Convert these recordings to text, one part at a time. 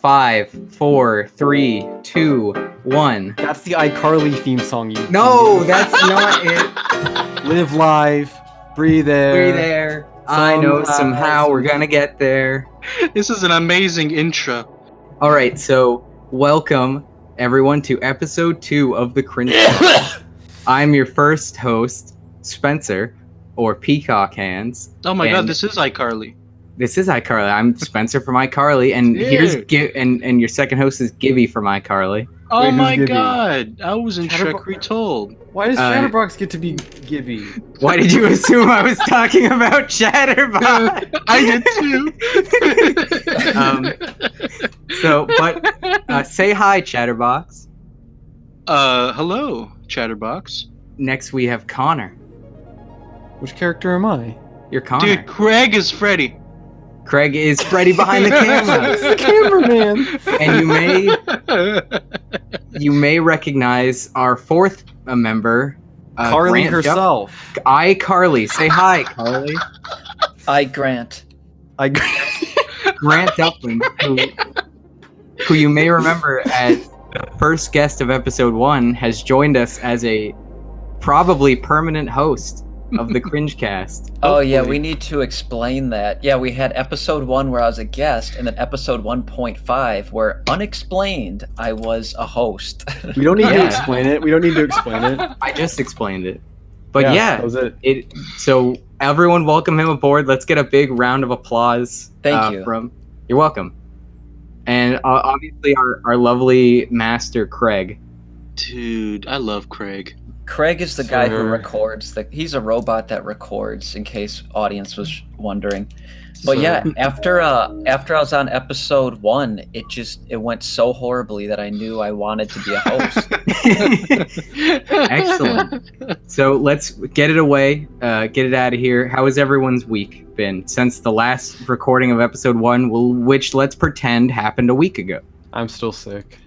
5, 4, 3, 2, 1. That's the iCarly theme song. You No, that's not it. Live life, breathe air. Breathe air. I know somehow we're gonna get there. This is an amazing intro. All right, so welcome everyone to episode 2 of the Cringe. I'm your first host, Spencer, or Peacock Hands. Oh my god, this is iCarly. This is iCarly. I'm Spencer from iCarly, and here's and your second host is Gibby from iCarly. Oh Wait, my Gibby? God, I was in Shrek Retold. Why does Chatterbox get to be Gibby? Why did you assume I was talking about Chatterbox? I did too. Say hi, Chatterbox. Hello, Chatterbox. Next we have Connor. Which character am I? You're Connor. Dude, Craig is Freddy. Craig is Freddy behind the camera. It's the cameraman. And you may recognize our fourth member, Carly Grant herself. iCarly. Say hi, Carly. Grant. Grant Duplin, who you may remember as the first guest of episode 1, has joined us as a probably permanent host of the Cringe cast. Oh yeah, we need to explain that. Yeah, we had episode 1 where I was a guest, and then episode 1.5 where unexplained I was a host. We don't need to explain it. I just explained it. But that was it. So everyone welcome him aboard. Let's get a big round of applause. Thank you. You're welcome. And obviously our lovely master Craig. Dude, I love Craig. Craig is the guy who records. He's a robot that records, in case audience was wondering. But yeah, after I was on episode 1, it went so horribly that I knew I wanted to be a host. Excellent. So let's get it away, get it out of here. How has everyone's week been since the last recording of episode 1, which let's pretend happened a week ago? I'm still sick.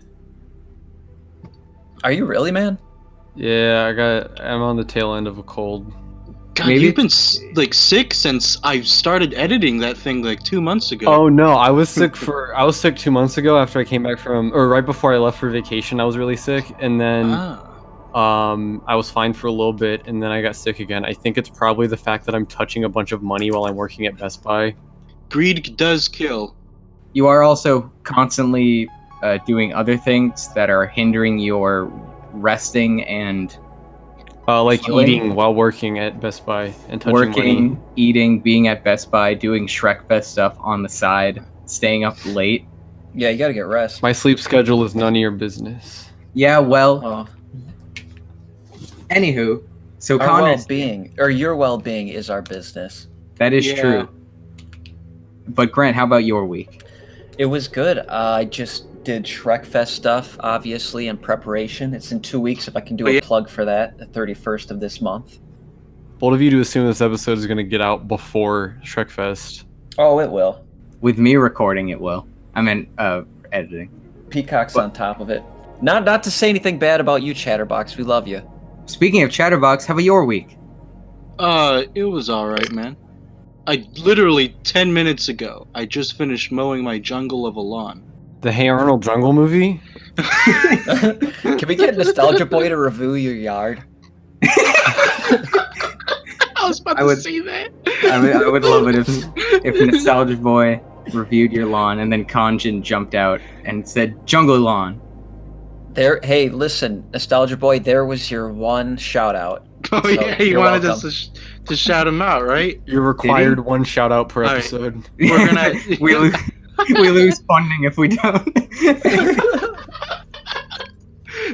Are you really, man? Yeah, I'm on the tail end of a cold. God, you've been sick since I started editing that thing 2 months ago. Oh no, I was sick 2 months ago after I came back right before I left for vacation. I was really sick, and then I was fine for a little bit, and then I got sick again. I think it's probably the fact that I'm touching a bunch of money while I'm working at Best Buy. Greed does kill. You are also constantly doing other things that are hindering your resting and eating while working at Best Buy and touching money. Eating, being at Best Buy, doing Shrek Fest stuff on the side, staying up late. Yeah, you gotta get rest. My sleep schedule is none of your business. Yeah, well. Anywho, so our well-being, or your well-being, is our business. That is true. But Grant, how about your week? It was good. I just did Shrek Fest stuff, obviously, in preparation. It's in 2 weeks, if I can do a plug for that, the 31st of this month. Bold of you to assume this episode is going to get out before Shrek Fest. Oh, it will. With me recording, it will. I mean, editing. Peacock's on top of it. Not to say anything bad about you, Chatterbox. We love you. Speaking of Chatterbox, how about your week? It was alright, man. I literally 10 minutes ago, I just finished mowing my jungle of a lawn. The Hey Arnold Jungle movie? Can we get Nostalgia Boy to review your yard? I was about to say that. I would love it if Nostalgia Boy reviewed your lawn and then Kanjin jumped out and said, "Jungle lawn." Hey, listen, Nostalgia Boy, there was your one shout out. Oh so yeah, you wanted us to shout him out, right? You're required one shout out per episode. Right. We're gonna we lose funding if we don't.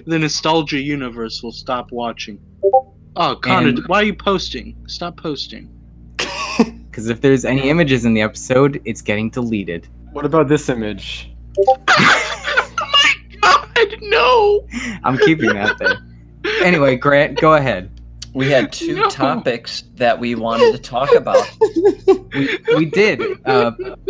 The nostalgia universe will stop watching. Oh, Connor, why are you posting? Stop posting. Because if there's any images in the episode, it's getting deleted. What about this image? Oh my God, no! I'm keeping that there. Anyway, Grant, go ahead. We had 2 topics that we wanted to talk about. We did.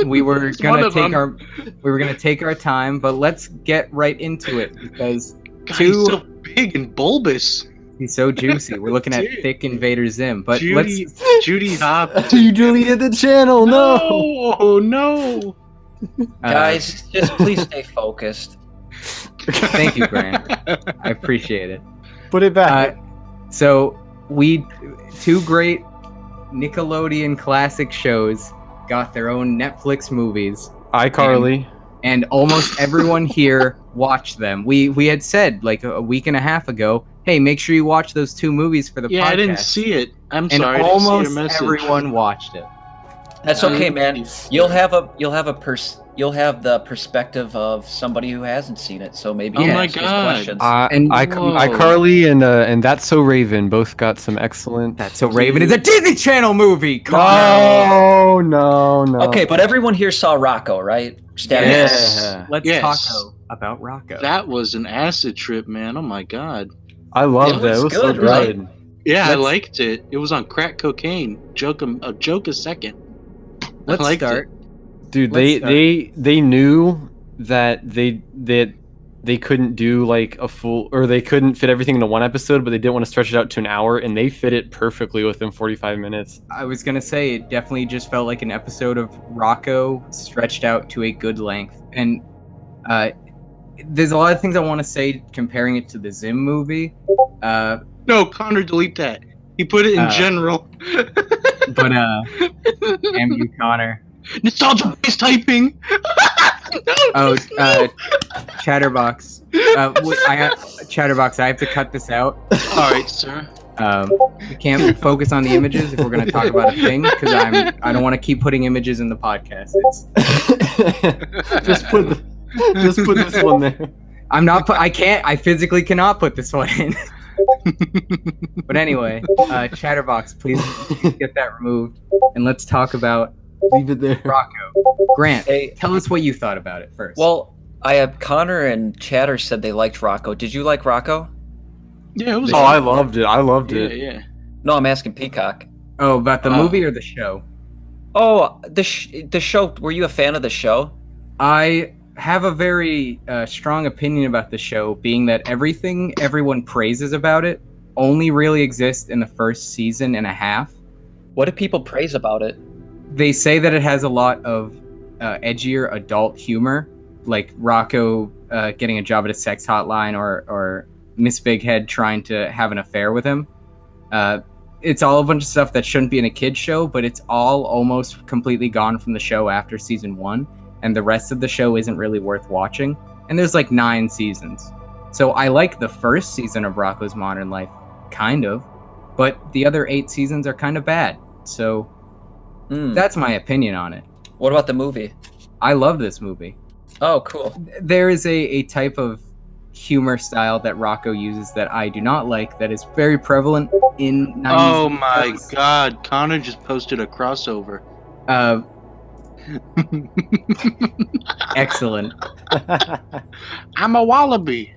We were gonna take our time, but let's get right into it because God, he's so big and bulbous. He's so juicy. We're looking at thick Invader Zim, but Judy Hop. You deleted the channel. No. Oh no! Guys, just please stay focused. Thank you, Grant. I appreciate it. Put it back. So two great Nickelodeon classic shows got their own Netflix movies. iCarly. And almost everyone here watched them. We had said like a week and a half ago, hey, make sure you watch those two movies for the podcast. Yeah, I didn't see it. I'm and sorry. Almost everyone watched it. That's okay, man. You'll have the perspective of somebody who hasn't seen it, so maybe you Oh can my ask those God. questions. iCarly and That's So Raven both got some excellent. That's So Raven is a Disney Channel movie. No, no. Okay, but everyone here saw Rocko, right? Yes. Let's Yes. talk about Rocko. That was an acid trip, man. Oh my God. I loved it. was It was good, so right? good. Yeah, I Let's- liked it. It was on crack cocaine. A joke a second. Let's I liked start. Dude, Let's they knew that they couldn't do like a full, or they couldn't fit everything into one episode, but they didn't want to stretch it out to an hour, and they fit it perfectly within 45 minutes. I was gonna say it definitely just felt like an episode of Rocko stretched out to a good length, and there's a lot of things I want to say comparing it to the Zim movie. No, Connor, delete that. He put it in general. But damn you, Connor. Nostalgia-based typing. Oh, Chatterbox. Chatterbox. I have to cut this out. All right, sir. We can't focus on the images if we're going to talk about a thing because I don't want to keep putting images in the podcast. just put this one there. I physically cannot put this one in. But anyway, Chatterbox, please get that removed, and let's talk about Leave it there. Rocko. Grant, Hey, tell us what you thought about it first. well, Connor and Chatter said they liked Rocko. Did you like Rocko? Yeah, it was. Oh, I loved it. I loved Yeah, it. yeah. No, I'm asking Peacock. about the movie or the show? Oh, the show. Were you a fan of the show? I have a very strong opinion about the show, being that everything everyone praises about it only really exists in the first season and a half. What do people praise about it? They say that it has a lot of edgier adult humor, like Rocko getting a job at a sex hotline or Miss Big Head trying to have an affair with him. It's all a bunch of stuff that shouldn't be in a kid's show, but it's all almost completely gone from the show after season 1, and the rest of the show isn't really worth watching. And there's like 9 seasons. So I like the first season of Rocko's Modern Life, kind of, but the other 8 seasons are kind of bad. So that's my opinion on it. What about the movie? I love this movie. Oh, cool. There is a type of humor style that Rocko uses that I do not like, that is very prevalent in 90s. Oh my God, Connor just posted a crossover. Excellent. I'm a wallaby.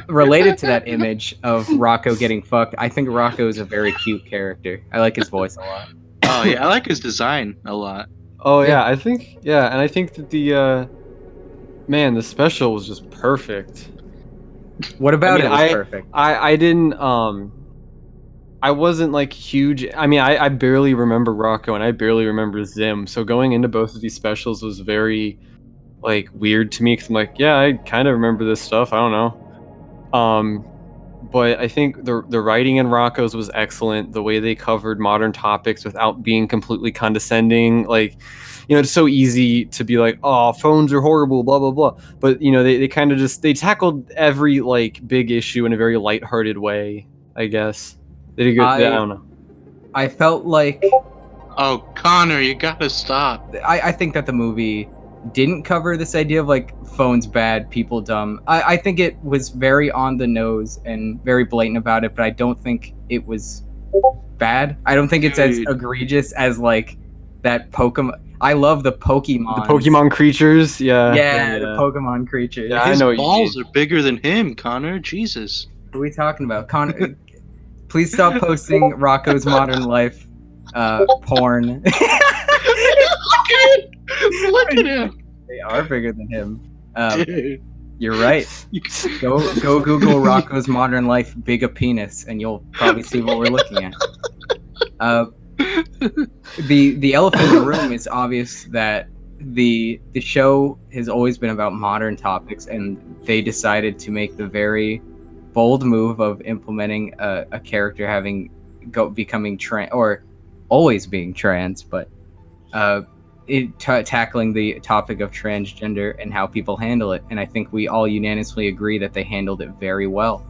Related to that image of Rocko getting fucked, I think Rocko is a very cute character. I like his voice a lot. Oh yeah, I like his design a lot. Oh yeah, I think that the the special was just perfect. What about it was I perfect? I didn't I wasn't like huge. I mean, I barely remember Rocko and I barely remember Zim. So going into both of these specials was very like weird to me because I'm like, yeah, I kind of remember this stuff. I don't know. But I think the writing in Rocko's was excellent. The way they covered modern topics without being completely condescending, like, you know, it's so easy to be like, oh, phones are horrible, blah blah blah. But you know, they kind of just tackled every like big issue in a very lighthearted way. I guess they did good. I don't know. I felt like Oh, Connor, you gotta stop. I think that the movie didn't cover this idea of like phones bad, people dumb. I think it was very on the nose and very blatant about it, but I don't think it was bad. I don't think it's as egregious as like that Pokemon. I love the Pokemon. The Pokemon creatures, yeah. Yeah, the Pokemon creatures. Yeah, His I know what you balls mean. are bigger than him, Connor. Jesus. What are we talking about? Connor, please stop posting Rocko's Modern Life porn. Look at him. They are bigger than him. Dude. You're right. Go Google Rocko's Modern Life big a penis, and you'll probably see what we're looking at. The elephant in the room is obvious that the show has always been about modern topics, and they decided to make the very bold move of implementing a character becoming trans, or always being trans, but tackling the topic of transgender and how people handle it. And I think we all unanimously agree that they handled it very well.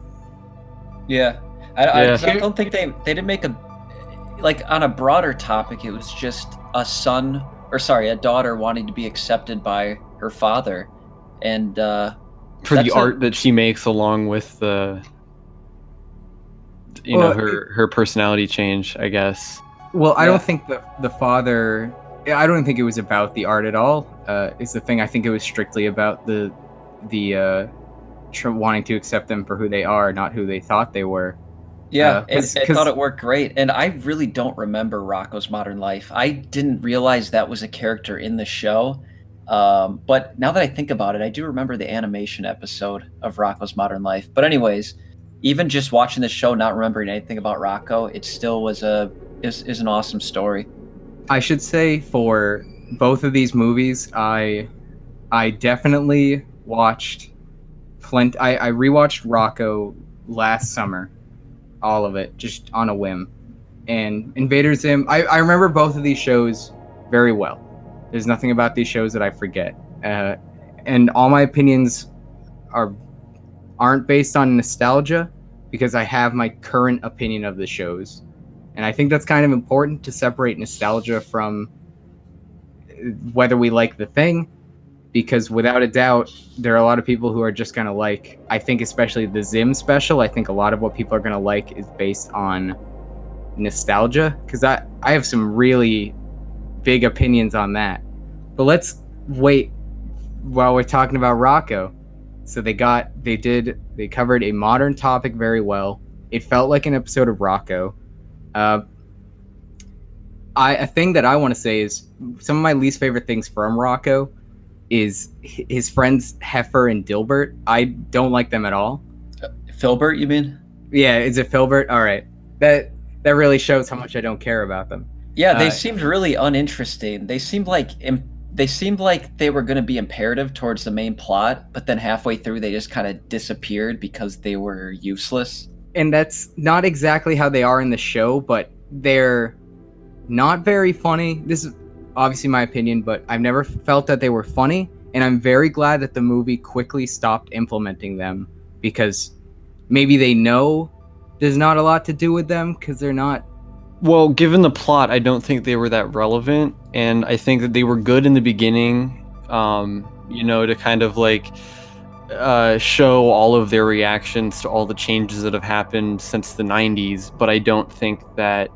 Yeah, I don't think they didn't make on a broader topic. It was just a daughter wanting to be accepted by her father, and for the art that she makes, along with the her personality change, I guess. Well, I don't think the father. I don't think it was about the art at all. Is the thing. I think it was strictly about the wanting to accept them for who they are, not who they thought they were. Yeah, I thought it worked great, and I really don't remember Rocko's Modern Life. I didn't realize that was a character in the show, but now that I think about it, I do remember the animation episode of Rocko's Modern Life. But anyways, even just watching the show, not remembering anything about Rocko, it still was is an awesome story. I should say for both of these movies, I definitely watched plenty. I rewatched Rocko last summer, all of it, just on a whim. And Invader Zim, I remember both of these shows very well. There's nothing about these shows that I forget. And all my opinions aren't based on nostalgia, because I have my current opinion of the shows. And I think that's kind of important to separate nostalgia from whether we like the thing, because without a doubt, there are a lot of people who are just going to like, I think especially the Zim special, I think a lot of what people are going to like is based on nostalgia, because I have some really big opinions on that. But let's wait while we're talking about Rocko. So they covered a modern topic very well. It felt like an episode of Rocko. A thing that I want to say is some of my least favorite things from Rocko is his friends Heifer and Dilbert. I don't like them at all. Filbert, you mean? Yeah, is it Filbert? All right. That really shows how much I don't care about them. Yeah, they seemed really uninteresting. They seemed like they were going to be imperative towards the main plot, but then halfway through they just kind of disappeared because they were useless. And that's not exactly how they are in the show, but they're not very funny. This is obviously my opinion, but I've never felt that they were funny, and I'm very glad that the movie quickly stopped implementing them, because maybe they know there's not a lot to do with them because they're not. Well, given the plot, I don't think they were that relevant, and I think that they were good in the beginning, to kind of like show all of their reactions to all the changes that have happened since the 90s, but I don't think that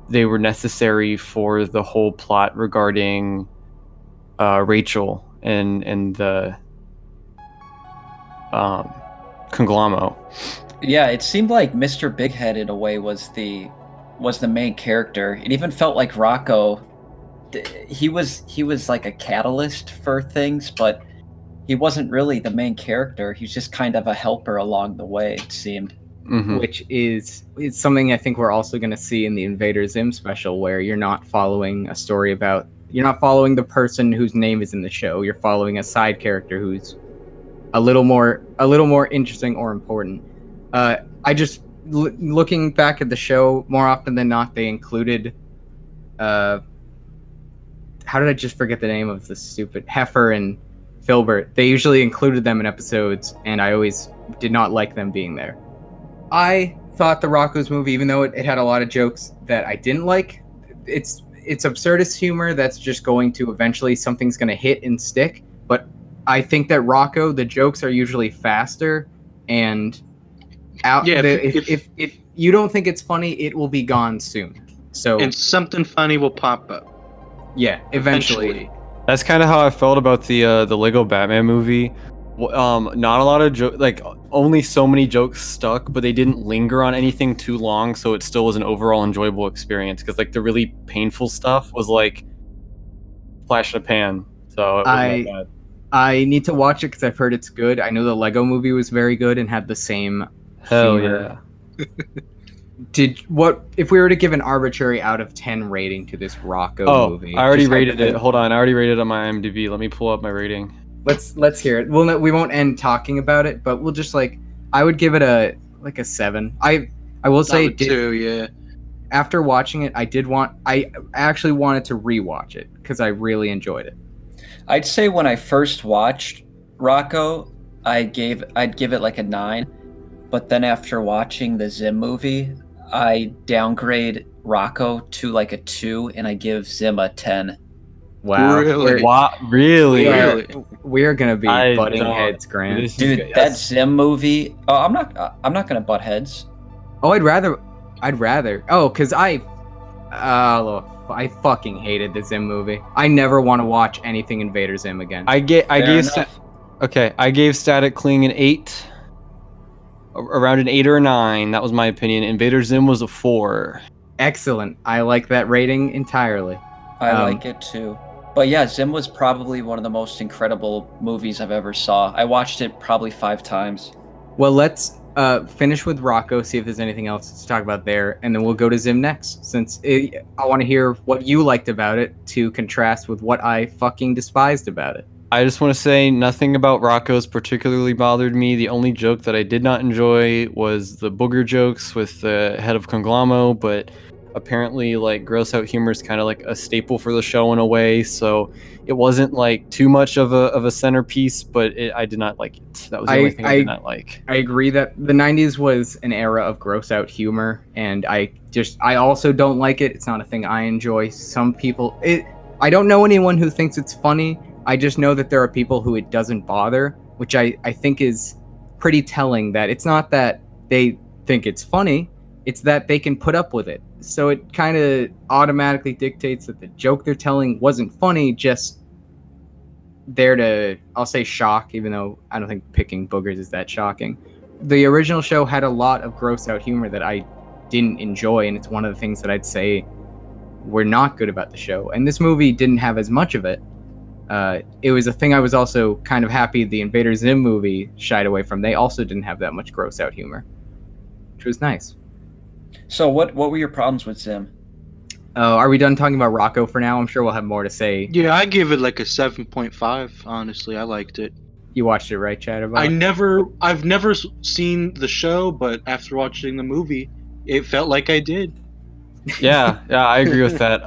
they were necessary for the whole plot regarding Rachel and the Conglommo. Yeah, it seemed like Mr. Bighead in a way was the main character. It even felt like Rocko. He was like a catalyst for things, but he wasn't really the main character. He was just kind of a helper along the way, it seemed. Mm-hmm. Which is something I think we're also going to see in the Invader Zim special, where you're not following a story about, you're not following the person whose name is in the show. You're following a side character who's a little more interesting or important. I just looking back at the show, more often than not, they included. How did I just forget the name of the stupid Heifer and Filbert? They usually included them in episodes, and I always did not like them being there. I thought the Rocko's movie, even though it had a lot of jokes that I didn't like, it's absurdist humor that's just going to eventually, something's going to hit and stick. But I think that Rocko, the jokes are usually faster, and if you don't think it's funny, it will be gone soon. So and something funny will pop up. Yeah, eventually. That's kind of how I felt about the Lego Batman movie. Not a lot of jokes, like only so many jokes stuck, but they didn't linger on anything too long, so it still was an overall enjoyable experience. Because like the really painful stuff was like flash in a pan. So it wasn't that bad. I need to watch it because I've heard it's good. I know the Lego movie was very good and had the same Hell humor. Yeah. what if we were to give an arbitrary out of 10 rating to this Rocko movie? I already Just rated it. Hold on, I already rated it on my IMDb. Let me pull up my rating. Let's hear it. We won't end talking about it, but we'll just I would give it a 7. I will say too, yeah. After watching it, I actually wanted to rewatch it because I really enjoyed it. I'd say when I first watched Rocko, I'd give it like a 9, but then after watching the Zim movie, I downgrade Rocko to like a 2, and I give Zim a 10. Wow, Really? Really? We are gonna be butting heads, Grant. Dude, that Zim movie. Oh, I'm not gonna butt heads. Oh, I'd rather. Oh, because I fucking hated the Zim movie. I never want to watch anything Invader Zim again. I gave Static Cling an 8. Around an 8 or a 9. That was my opinion. Invader Zim was a 4. Excellent. I like that rating entirely. I like it too. But yeah, Zim was probably one of the most incredible movies I've ever saw. I watched it probably 5 times. Well, let's finish with Rocko, see if there's anything else to talk about there, and then we'll go to Zim next, since I want to hear what you liked about it to contrast with what I fucking despised about it. I just want to say nothing about Rocko's particularly bothered me. The only joke that I did not enjoy was the booger jokes with the head of Conglamo, but apparently like gross out humor is kind of like a staple for the show in a way, so it wasn't like too much of a centerpiece, but I did not like it. That was the only thing I did not like. I agree that the 90s was an era of gross out humor, and I also don't like it. It's not a thing I enjoy. Some people, I don't know anyone who thinks it's funny. I just know that there are people who it doesn't bother, which I think is pretty telling, that it's not that they think it's funny, it's that they can put up with it. So it kind of automatically dictates that the joke they're telling wasn't funny, just there to, I'll say, shock, even though I don't think picking boogers is that shocking. The original show had a lot of gross out humor that I didn't enjoy, and it's one of the things that I'd say were not good about the show. And this movie didn't have as much of it. It was a thing I was also kind of happy the Invader Zim movie shied away from. They also didn't have that much gross out humor, which was nice. So what were your problems with Zim? Are we done talking about Rocko for now? I'm sure we'll have more to say. Yeah, I give it like a 7.5. Honestly, I liked it. You watched it, right, Chatterbot? I've never seen the show, but after watching the movie, it felt like I did. Yeah, I agree with that.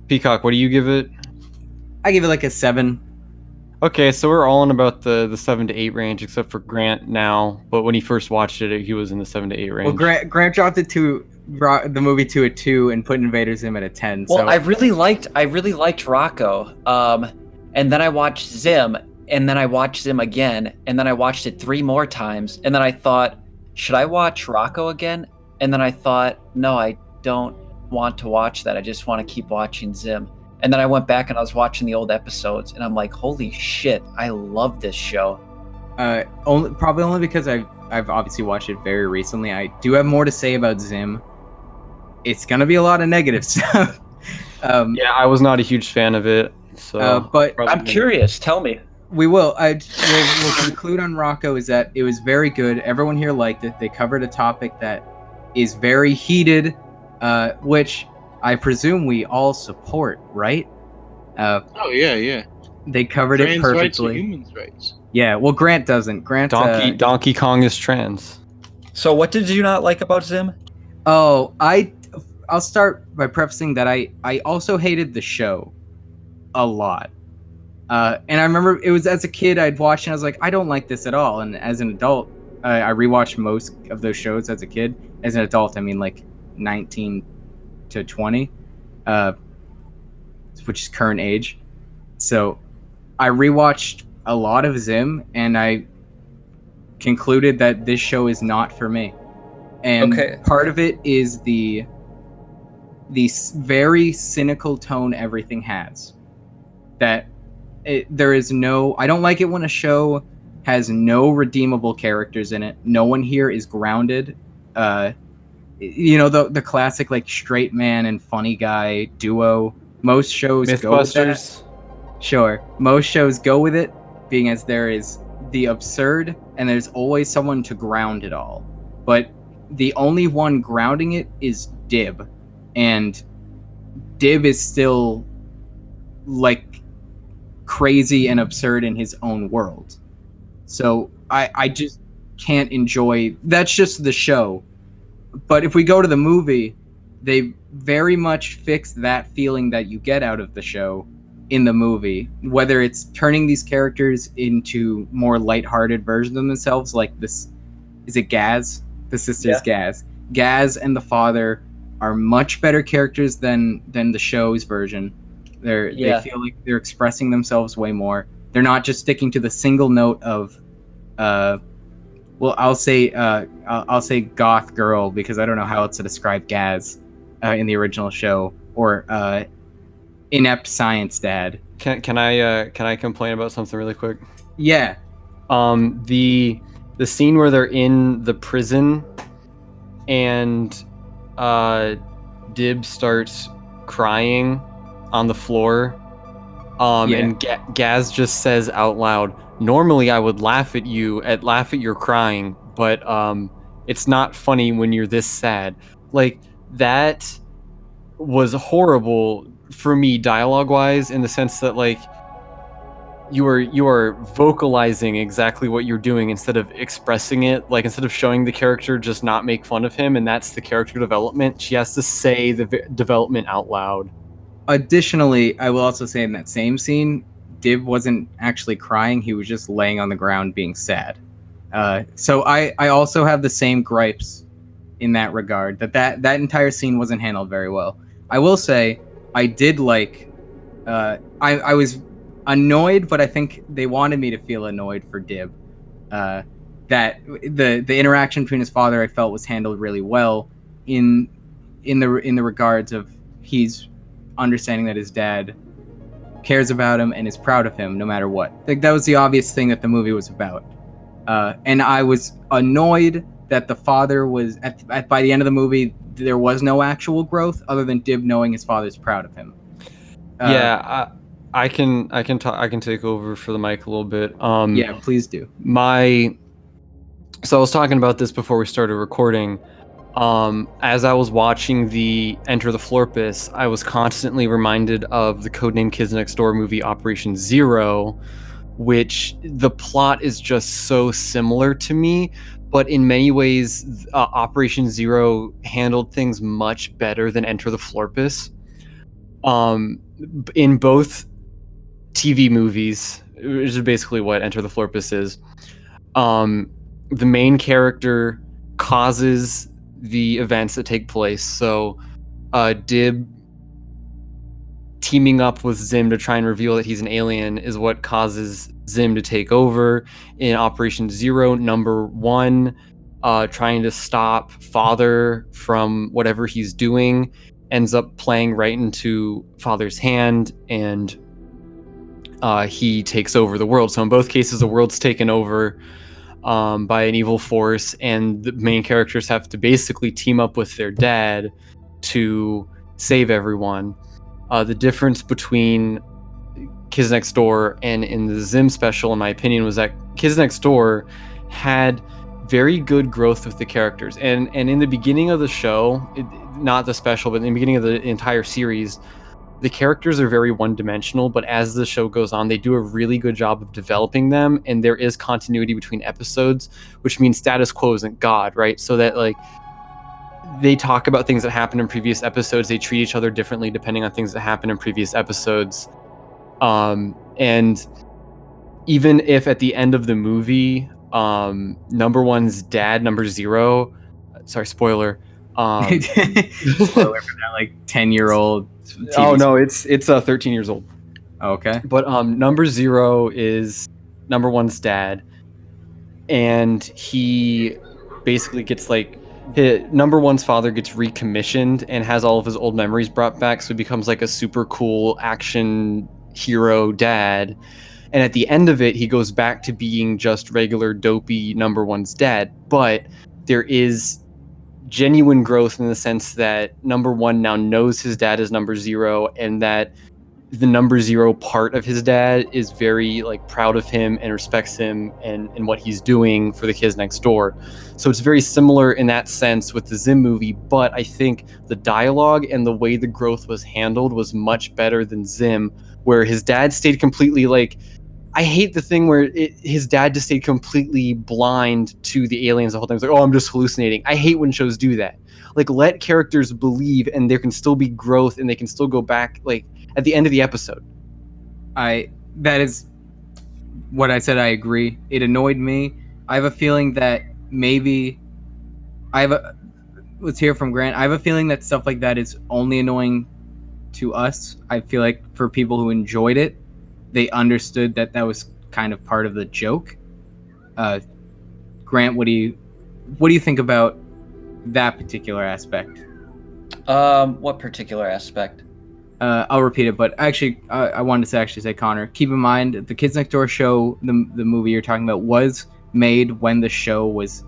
Peacock, what do you give it? I give it like a 7. Okay, so we're all in about the 7 to 8 range, except for Grant now. But when he first watched it, he was in the 7 to 8 range. Well, Grant dropped it to the movie to a 2 and put Invader Zim at a 10. Well, so. I really liked Rocko. And then I watched Zim, and then I watched Zim again, and then I watched it 3 more times, and then I thought, should I watch Rocko again? And then I thought, no, I don't want to watch that. I just want to keep watching Zim. And then I went back and I was watching the old episodes, and I'm like, holy shit, I love this show. Probably only because I've obviously watched it very recently. I do have more to say about Zim. It's gonna be a lot of negative stuff. Yeah, I was not a huge fan of it. So, but I'm curious. Tell me. We will. We'll conclude on Rocko is that it was very good. Everyone here liked it. They covered a topic that is very heated, which I presume we all support, right? Oh yeah. They covered it perfectly. Rights and humans' rights. Yeah. Well, Grant doesn't. Grant. Donkey Kong is trans. So what did you not like about Zim? Oh, I'll start by prefacing that I also hated the show a lot. And I remember it was as a kid I'd watched and I was like, I don't like this at all. And as an adult, I rewatched most of those shows as a kid. As an adult, I mean like 19 to 20, which is current age. So I rewatched a lot of Zim and I concluded that this show is not for me. And part of it is the very cynical tone everything has. That there is no... I don't like it when a show has no redeemable characters in it. No one here is grounded. The classic like straight man and funny guy duo. Most shows go with that. Sure. Most shows go with it, being as there is the absurd and there's always someone to ground it all. But the only one grounding it is Dib, and Dib is still like crazy and absurd in his own world. So I just can't enjoy. That's just the show. But if we go to the movie, they very much fix that feeling that you get out of the show in the movie, whether it's turning these characters into more lighthearted versions of themselves, like this, is it Gaz? The sisters, Gaz. Gaz and the father are much better characters than the show's version. They feel like they're expressing themselves way more. They're not just sticking to the single note of I'll say goth girl, because I don't know how else to describe Gaz in the original show, or inept science dad. Can I complain about something really quick? Yeah. The scene where they're in the prison and Dib starts crying on the floor, and Gaz just says out loud, "Normally I would laugh at your crying, but it's not funny when you're this sad." Like, that was horrible for me dialogue wise, in the sense that like you are vocalizing exactly what you're doing instead of expressing it. Like, instead of showing the character just not make fun of him, and that's the character development, she has to say the development out loud. Additionally, I will also say in that same scene, Dib wasn't actually crying, he was just laying on the ground being sad. So I also have the same gripes in that regard, that entire scene wasn't handled very well. I will say, I did like, I was annoyed, but I think they wanted me to feel annoyed for Dib. That the interaction between his father, I felt, was handled really well in the regards of he's understanding that his dad cares about him and is proud of him no matter what. Like, that was the obvious thing that the movie was about. And I was annoyed that the father was by the end of the movie, there was no actual growth other than Dib knowing his father's proud of him. I can take over for the mic a little bit. Yeah, please do. So I was talking about this before we started recording. As I was watching the Enter the Florpus, I was constantly reminded of the Codename Kids Next Door movie Operation Zero, which the plot is just so similar to me, but in many ways, Operation Zero handled things much better than Enter the Florpus. In both TV movies, which is basically what Enter the Florpus is, the main character causes the events that take place. So Dib teaming up with Zim to try and reveal that he's an alien is what causes Zim to take over. In Operation Zero, number one, trying to stop Father from whatever he's doing, ends up playing right into Father's hand, and he takes over the world. So in both cases, the world's taken over by an evil force, and the main characters have to basically team up with their dad to save everyone. The difference between Kids Next Door and in the Zim special, in my opinion, was that Kids Next Door had very good growth with the characters. And in the beginning of the show, not the special, but in the beginning of the entire series, the characters are very one-dimensional, but as the show goes on, they do a really good job of developing them, and there is continuity between episodes, which means status quo isn't God, right? So that, like, they talk about things that happened in previous episodes, they treat each other differently depending on things that happen in previous episodes. And even if at the end of the movie, number one's dad, number zero, sorry, spoiler. Spoiler for that, like, 10-year-old TV. Oh no, it's 13 years old. Okay. But number zero is number one's dad, and he basically gets number one's father gets recommissioned and has all of his old memories brought back, so he becomes like a super cool action hero dad. And at the end of it, he goes back to being just regular dopey number one's dad. But there is genuine growth in the sense that number one now knows his dad is number zero, and that the number 0 part of his dad is very like proud of him and respects him and what he's doing for the kids next door. So it's very similar in that sense with the Zim movie, but I think the dialogue and the way the growth was handled was much better than Zim, where his dad stayed completely like, I hate the thing where his dad just stayed completely blind to the aliens the whole time. It's like, oh, I'm just hallucinating. I hate when shows do that. Like, let characters believe, and there can still be growth, and they can still go back, like, at the end of the episode. That is what I said. I agree. It annoyed me. I have a feeling that maybe let's hear from Grant. I have a feeling that stuff like that is only annoying to us. I feel like for people who enjoyed it, they understood that was kind of part of the joke. Grant, what do you think about that particular aspect? What particular aspect? I'll repeat it, but actually, I wanted to actually say, Connor, keep in mind the Kids Next Door show, the movie you're talking about, was made when the show was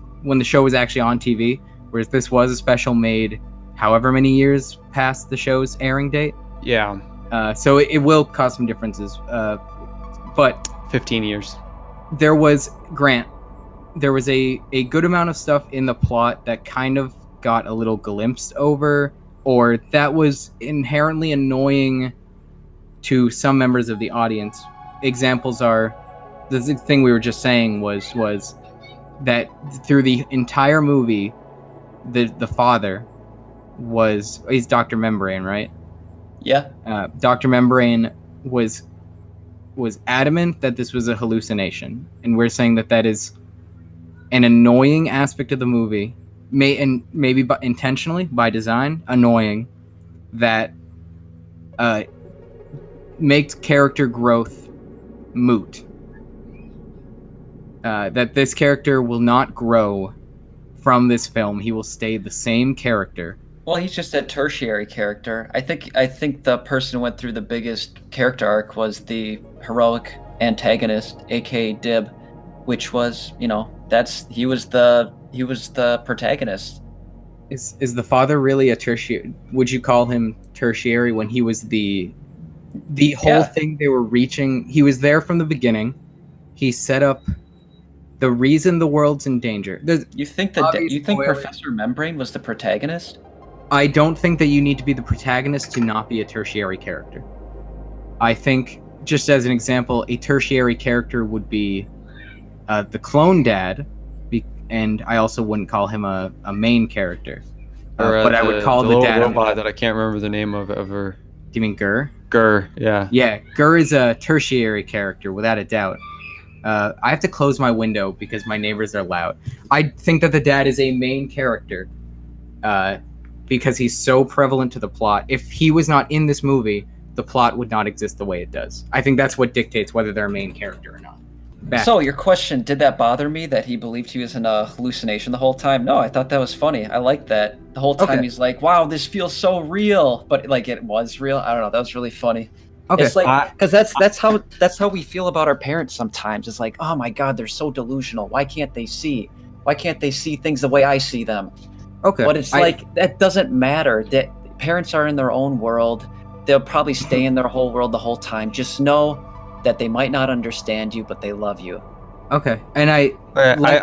actually on TV, whereas this was a special made however many years past the show's airing date. Yeah. So it will cause some differences, but 15 years. There was a good amount of stuff in the plot that kind of got a little glimpsed over, or that was inherently annoying to some members of the audience. Examples are, the thing we were just saying was that through the entire movie, the father he's Dr. Membrane, right? Yeah. Dr. Membrane was adamant that this was a hallucination, and we're saying that is an annoying aspect of the movie, maybe intentionally by design, annoying, that makes character growth moot. That this character will not grow from this film; he will stay the same character. Well, he's just a tertiary character. I think the person who went through the biggest character arc was the heroic antagonist, aka Dib, which was, he was the protagonist. Is the father really a tertiary? Would you call him tertiary when he was the whole thing they were reaching? He was there from the beginning. He set up the reason the world's in danger. You think Professor Membrane was the protagonist? I don't think that you need to be the protagonist to not be a tertiary character. I think, just as an example, a tertiary character would be the clone dad, and I also wouldn't call him a main character. But I would call the dad robot that I can't remember the name of her. Do you mean Gur? Gur, yeah. Yeah, Gur is a tertiary character, without a doubt. I have to close my window because my neighbors are loud. I think that the dad is a main character. Because he's so prevalent to the plot. If he was not in this movie, the plot would not exist the way it does. I think that's what dictates whether they're a main character or not. So your question, did that bother me that he believed he was in a hallucination the whole time? No, I thought that was funny. I liked that. The whole time He's like, wow, this feels so real. But like it was real. I don't know. That was really funny. Okay. It's like, because that's how we feel about our parents sometimes. It's like, oh my God, they're so delusional. Why can't they see things the way I see them? Okay. But it's that doesn't matter. That parents are in their own world. They'll probably stay in their whole world the whole time. Just know that they might not understand you, but they love you. Okay. And I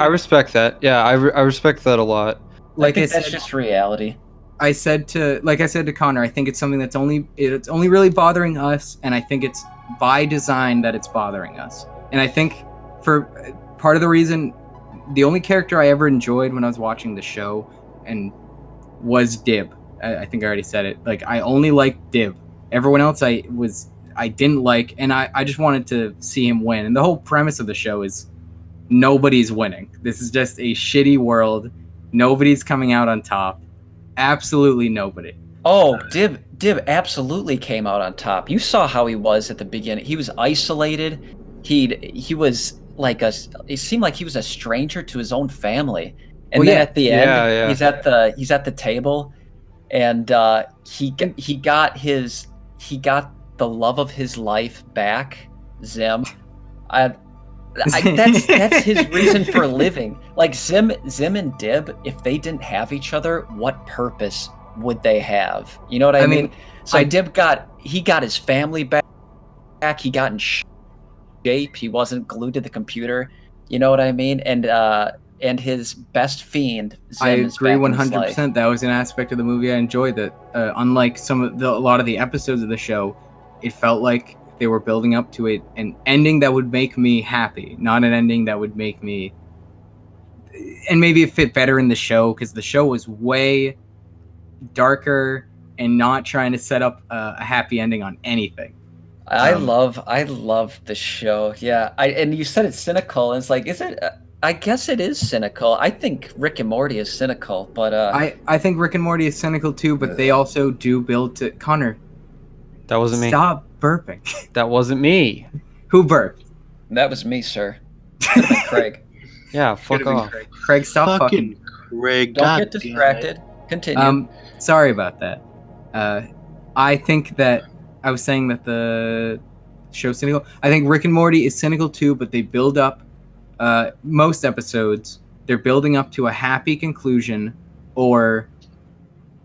respect that. Yeah, I respect that a lot. I think that's just reality. I said to Connor, I think it's something it's only really bothering us, and I think it's by design that it's bothering us. And I think for part of the reason, the only character I ever enjoyed when I was watching the show and was Dib. I think I already said it. Like, I only liked Dib. Everyone else I didn't like, and I just wanted to see him win. And the whole premise of the show is nobody's winning. This is just a shitty world. Nobody's coming out on top. Absolutely nobody. Oh, Dib absolutely came out on top. You saw how he was at the beginning. He was isolated. He was like it seemed like he was a stranger to his own family. And then at the end, he's at the table, and he got the love of his life back, Zim. That's his reason for living. Like Zim and Dib, if they didn't have each other, what purpose would they have? You know what I mean? So Dib got his family back. He got in shape. He wasn't glued to the computer. You know what I mean? And his best fiend, Zim, I is agree back in his life. 100%. That was an aspect of the movie I enjoyed. That unlike a lot of the episodes of the show, it felt like they were building up to an ending that would make me happy, not an ending that would make me. And maybe it fit better in the show because the show was way darker and not trying to set up a happy ending on anything. I love the show. Yeah, and you said it's cynical. And it's like, is it? I guess it is cynical. I think Rick and Morty is cynical, but I think Rick and Morty is cynical too, but they also do build to Connor. That wasn't me. Stop burping. That wasn't me. Who burped? that was me, sir. Could have been Craig. Yeah, fuck off. Craig, stop fucking. Craig, Don't God get distracted. damn it. Continue. Sorry about that. I think that I was saying that the show's cynical. I think Rick and Morty is cynical too, but they build up most episodes. They're building up to a happy conclusion or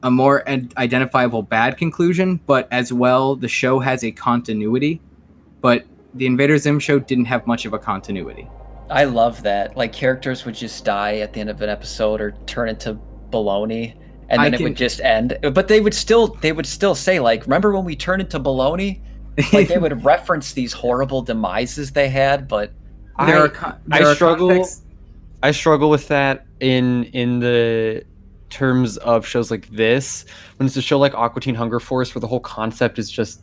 a more identifiable bad conclusion, but as well, the show has a continuity. But the Invader Zim show didn't have much of a continuity. I love that. Like, characters would just die at the end of an episode or turn into baloney, and then it would just end. But they would still say, like, remember when we turned into baloney? Like, they would reference these horrible demises they had, but I struggle with that in the terms of shows like this. When it's a show like Aqua Teen Hunger Force where the whole concept is just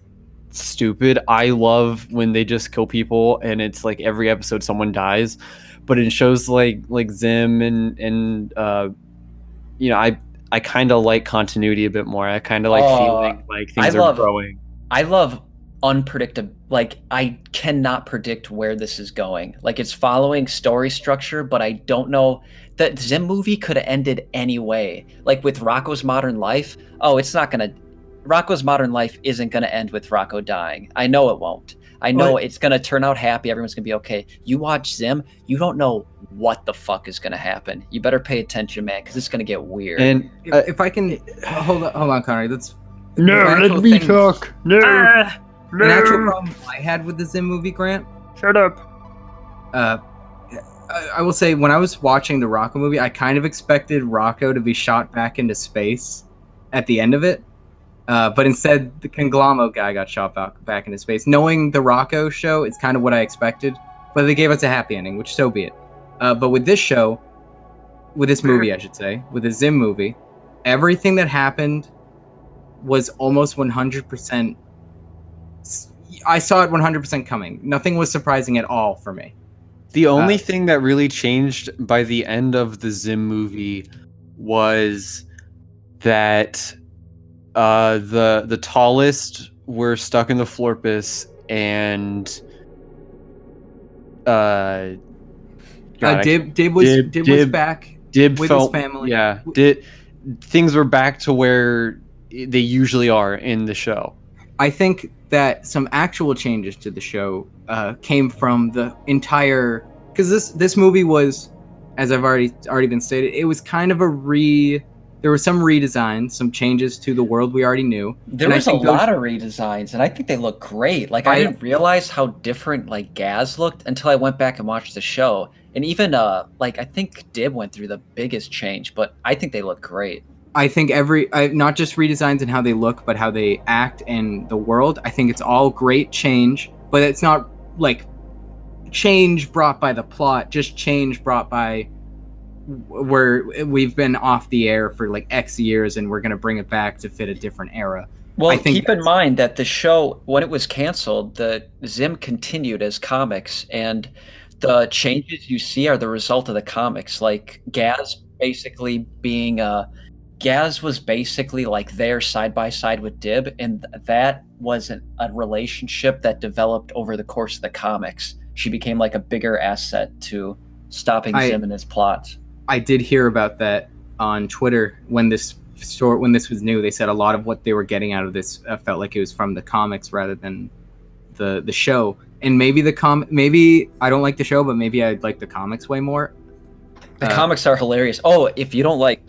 stupid. I love when they just kill people and it's like every episode someone dies. But in shows like Zim and you know, I kind of like continuity a bit more. I kind of like feeling like things are growing. I love unpredictable. Like, I cannot predict where this is going. Like, it's following story structure, but I don't know. The Zim movie could have ended any way. Like with Rocko's Modern Life. Oh, it's not gonna. Rocko's Modern Life isn't gonna end with Rocko dying. I know it won't. I know it's gonna turn out happy. Everyone's gonna be okay. You watch Zim, you don't know what the fuck is gonna happen. You better pay attention, man, because it's gonna get weird. And if I can hold on, Connor. Let me talk. An actual problem I had with the Zim movie, Grant. Shut up. I will say, when I was watching the Rocko movie, I kind of expected Rocko to be shot back into space at the end of it. But instead, the Conglommo guy got shot back into space. Knowing the Rocko show, it's kind of what I expected. But they gave us a happy ending, which so be it. But with this show, with this movie, I should say, with the Zim movie, everything that happened was almost 100%. I saw it 100% coming. Nothing was surprising at all for me. The only thing that really changed by the end of the Zim movie was that the tallest were stuck in the Florpus, and Dib was back. Dib with felt, his family. Yeah, things were back to where they usually are in the show. I think that some actual changes to the show came from the entire, because this movie was, as I've already been stated, it was kind of there were some redesigns, some changes to the world we already knew. There was a lot of redesigns, and I think they look great. Like, I didn't realize how different like Gaz looked until I went back and watched the show. And even like, I think Dib went through the biggest change, but I think they look great. I think not just redesigns in how they look, but how they act in the world. I think it's all great change, but it's not like change brought by the plot, just change brought by where we've been off the air for like X years and we're going to bring it back to fit a different era. Well, keep in mind that the show, when it was canceled, the Zim continued as comics, and the changes you see are the result of the comics. Like Gaz basically being Gaz was basically like there side by side with Dib, and that wasn't a relationship that developed over the course of the comics. She became like a bigger asset to stopping Zim and his plots. I did hear about that on Twitter when this was new. They said a lot of what they were getting out of this felt like it was from the comics rather than the show. And maybe maybe I don't like the show, but maybe I'd like the comics way more. The comics are hilarious. Oh, if you don't like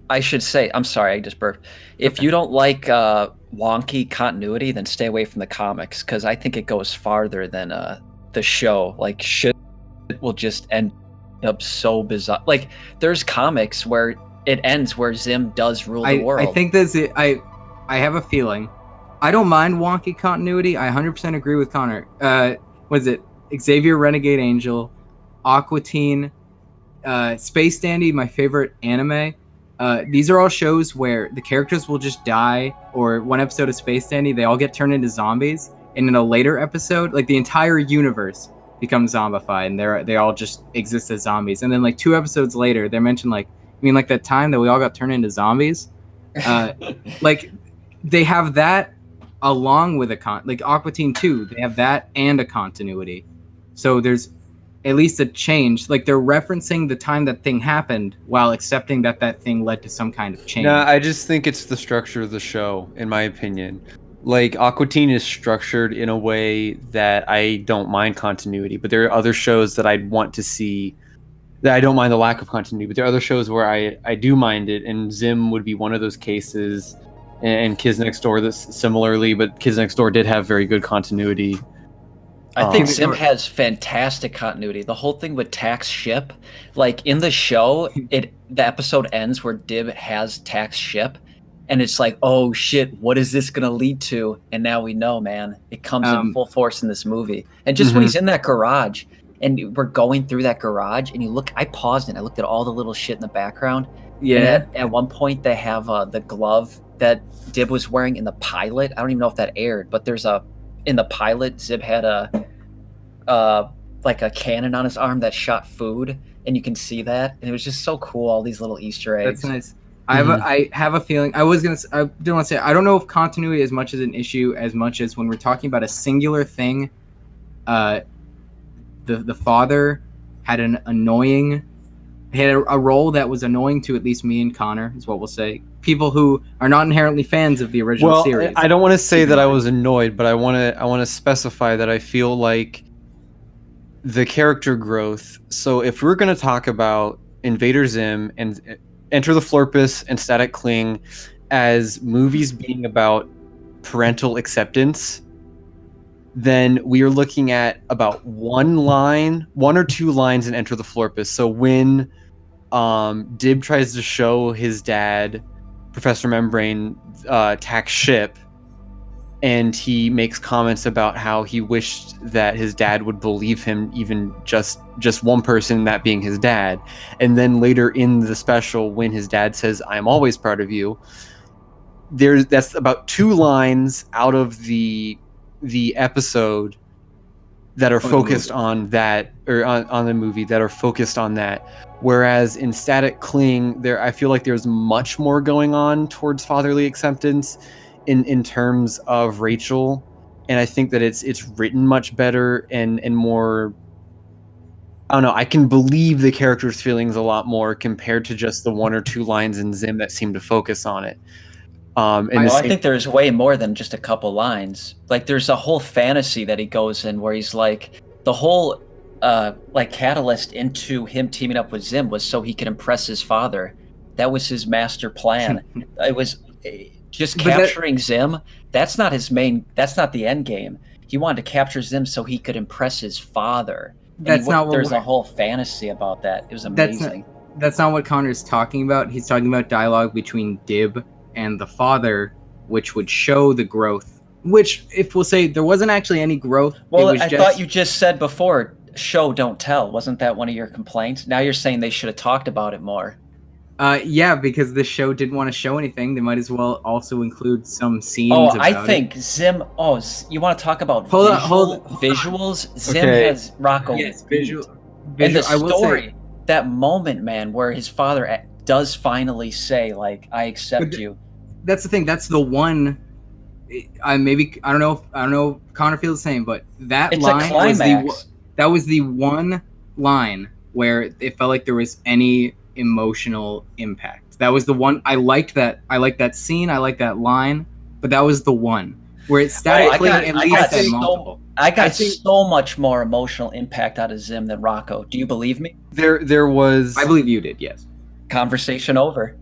I should say, I'm sorry, I just burped. If you don't like wonky continuity, then stay away from the comics, because I think it goes farther than the show. Like, shit will just end up so bizarre. Like, there's comics where it ends where Zim does rule the world. I think that's it. I have a feeling. I don't mind wonky continuity. I 100% agree with Connor. Was it Xavier Renegade Angel, Aqua Teen, Space Dandy, my favorite anime. These are all shows where the characters will just die, or one episode of Space Dandy, they all get turned into zombies, and in a later episode, like the entire universe becomes zombified, and they all just exist as zombies. And then like 2 episodes later, they're mentioned like, I mean, like that time that we all got turned into zombies. Like they have that along with like Aqua Teen 2, they have that and a continuity. So there's at least a change. Like they're referencing the time that thing happened while accepting that that thing led to some kind of change. No, I just think it's the structure of the show, in my opinion. Like Aqua Teen is structured in a way that I don't mind continuity, but there are other shows that I'd want to see that I don't mind the lack of continuity, but there are other shows where I do mind it, and Zim would be one of those cases, and Kids Next Door that's similarly, but Kids Next Door did have very good continuity. I think Zim has fantastic continuity. The whole thing with Tack's ship, like in the show, the episode ends where Dib has Tack's ship, and it's like, oh shit, what is this gonna lead to? And now we know, man. It comes in full force in this movie. And just when he's in that garage, and we're going through that garage, and you look, I paused and I looked at all the little shit in the background. Yeah. And at one point, they have the glove that Dib was wearing in the pilot. I don't even know if that aired, but in the pilot, Zib had like a cannon on his arm that shot food, and you can see that, and it was just so cool. All these little Easter eggs. That's nice. I have a feeling. I didn't want to say. I don't know if continuity is much as an issue as much as when we're talking about a singular thing. The father had an annoying. He had a role that was annoying to at least me and Connor, is what we'll say. People who are not inherently fans of the original series. I don't want to say that I was annoyed, but I want to specify that I feel like the character growth. So if we're going to talk about Invader Zim and Enter the Florpus and Static Cling as movies being about parental acceptance, then we are looking at about one or two lines in Enter the Florpus. So when Dib tries to show his dad, Professor Membrane, Tack's ship, and he makes comments about how he wished that his dad would believe him, even just one person, that being his dad. And then later in the special, when his dad says, "I'm always proud of you," that's about 2 lines out of the episode that are focused on that, or on the movie that are focused on that. Whereas in Static Cling, I feel like there's much more going on towards fatherly acceptance in terms of Rachel, and I think that it's written much better and more. I don't know. I can believe the character's feelings a lot more compared to just the 1 or 2 lines in Zim that seem to focus on it. I think there's way more than just a couple lines. Like there's a whole fantasy that he goes in where he's like, the whole like catalyst into him teaming up with Zim was so he could impress his father. That was his master plan. It was just capturing Zim. That's not the end game. He wanted to capture Zim so he could impress his father. There's a whole fantasy about that. It was amazing. That's not what Connor's talking about. He's talking about dialogue between Dib and the father, which would show the growth. Which, if we'll say, there wasn't actually any growth. Well, I thought you just said before, show, don't tell. Wasn't that one of your complaints? Now you're saying they should have talked about it more. Yeah, because the show didn't want to show anything. They might as well also include some scenes about I think Zim... Oh, you want to talk about visuals? Zim has Rocko. Yes, visual. And the story, that moment, man, where his father does finally say, like, I accept you. That's the thing. That's the one... I don't know if Connor feels the same, but that line was the one line where it felt like there was any emotional impact. That was the one. I liked that scene. I liked that line, but that was the one where it statically multiple. I got so much more emotional impact out of Zim than Rocko. Do you believe me? There was. I believe you did. Yes. Conversation over.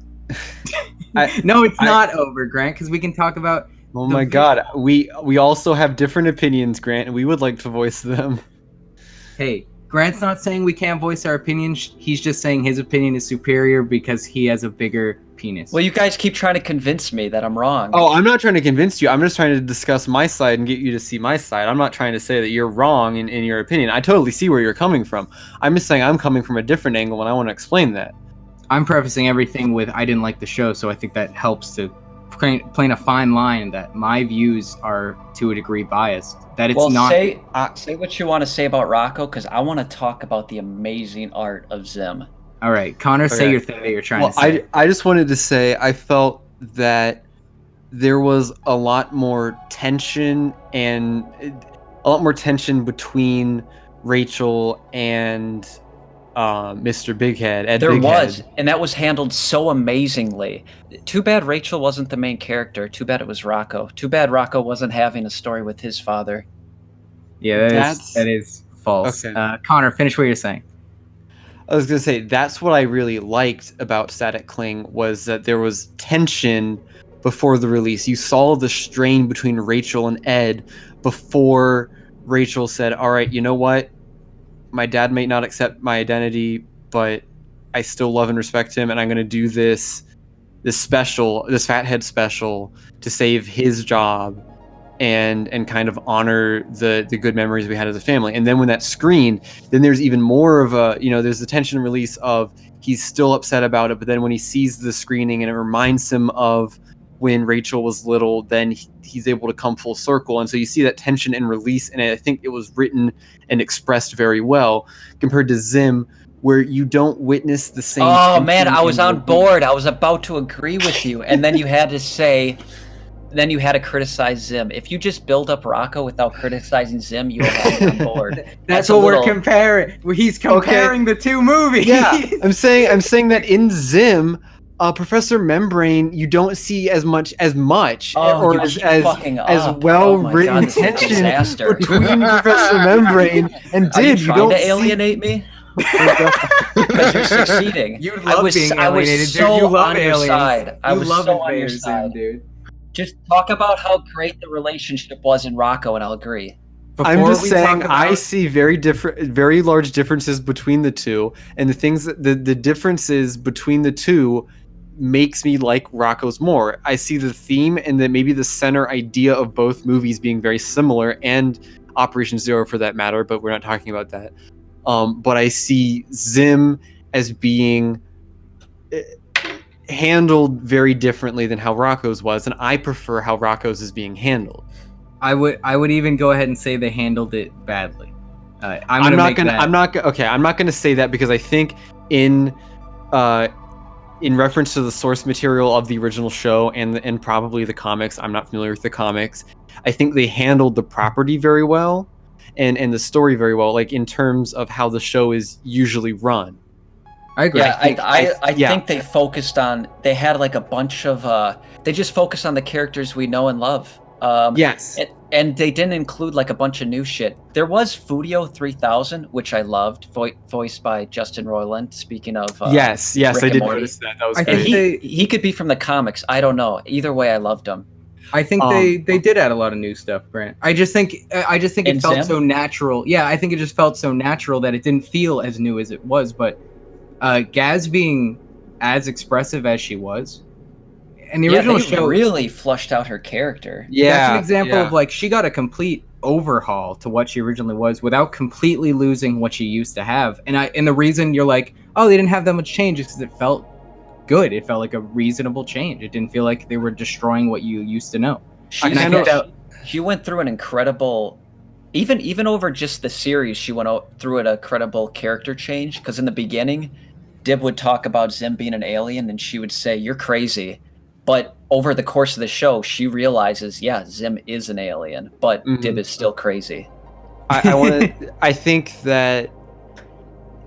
No, it's not over, Grant, because we can talk about. Oh my God, we also have different opinions, Grant, and we would like to voice them. Hey, Grant's not saying we can't voice our opinions. He's just saying his opinion is superior because he has a bigger penis. Well, you guys keep trying to convince me that I'm wrong. Oh, I'm not trying to convince you. I'm just trying to discuss my side and get you to see my side. I'm not trying to say that you're wrong in your opinion. I totally see where you're coming from. I'm just saying I'm coming from a different angle, and I want to explain that. I'm prefacing everything with I didn't like the show, so I think that helps to playing a fine line that my views are to a degree biased. That it's not. Say what you want to say about Rocko, because I want to talk about the amazing art of Zim. All right, Connor, say your thing that you're trying to say. I just wanted to say I felt that there was a lot more tension between Rachel and Mr. Bighead. There was, and that was handled so amazingly. Too bad Rachel wasn't the main character. Too bad it was Rocko. Too bad Rocko wasn't having a story with his father. Yeah, that is false. Okay. Connor, finish what you're saying. I was going to say, that's what I really liked about Static Cling, was that there was tension before the release. You saw the strain between Rachel and Ed before Rachel said, all right, you know what? My dad may not accept my identity, but I still love and respect him, and I'm going to do this fathead special to save his job and kind of honor the good memories we had as a family. And then when that screened, then there's even more of a, there's the tension release of he's still upset about it, but then when he sees the screening and it reminds him of when Rachel was little, then he's able to come full circle. And so you see that tension and release, and I think it was written and expressed very well compared to Zim, where you don't witness the same. Oh man, I was on board. I was about to agree with you, and then you had to criticize Zim. If you just build up Rocko without criticizing Zim, you'll have it on board. That's what we're comparing. He's comparing the two movies. Yeah, I'm saying that in Zim, Professor Membrane, you don't see as much as well written tension between Professor Membrane and Dib. You don't alienate me. Because you're succeeding. I was being alienated, dude. You love aliens. I was love so on your side, dude. Just talk about how great the relationship was in Rocko, and I'll agree. I'm just saying I see very large differences between the two, and the differences between the two makes me like Rocko's more. I see the theme and maybe the center idea of both movies being very similar, and Operation Zero for that matter, but we're not talking about that. But I see Zim as being handled very differently than how Rocko's was, and I prefer how Rocko's is being handled. I would even go ahead and say they handled it badly. I'm not gonna say that, because I think in reference to the source material of the original show and probably the comics, I'm not familiar with the comics, I think they handled the property very well and the story very well, like in terms of how the show is usually run. I agree. Yeah, I think they focused on, they had like a bunch of, they just focused on the characters we know and love. Yes. And they didn't include like a bunch of new shit. There was Fudio 3000, which I loved, voiced by Justin Roiland. Speaking of yes, Rick I did Morty. notice that. That was I great. think he could be from the comics. I don't know. Either way, I loved him. I think they did add a lot of new stuff, Grant. I just think it felt so natural. Yeah, I think it just felt so natural that it didn't feel as new as it was. But Gaz being as expressive as she was, and the original show really flushed out her character. Yeah, that's an example of like she got a complete overhaul to what she originally was without completely losing what she used to have. And the reason you're like, oh, they didn't have that much change is because it felt good. It felt like a reasonable change. It didn't feel like they were destroying what you used to know. She went through an incredible, even over just the series, she went through an incredible character change. Because in the beginning, Dib would talk about Zim being an alien, and she would say, "You're crazy." But over the course of the show, she realizes, yeah, Zim is an alien, but Dib is still crazy. I think that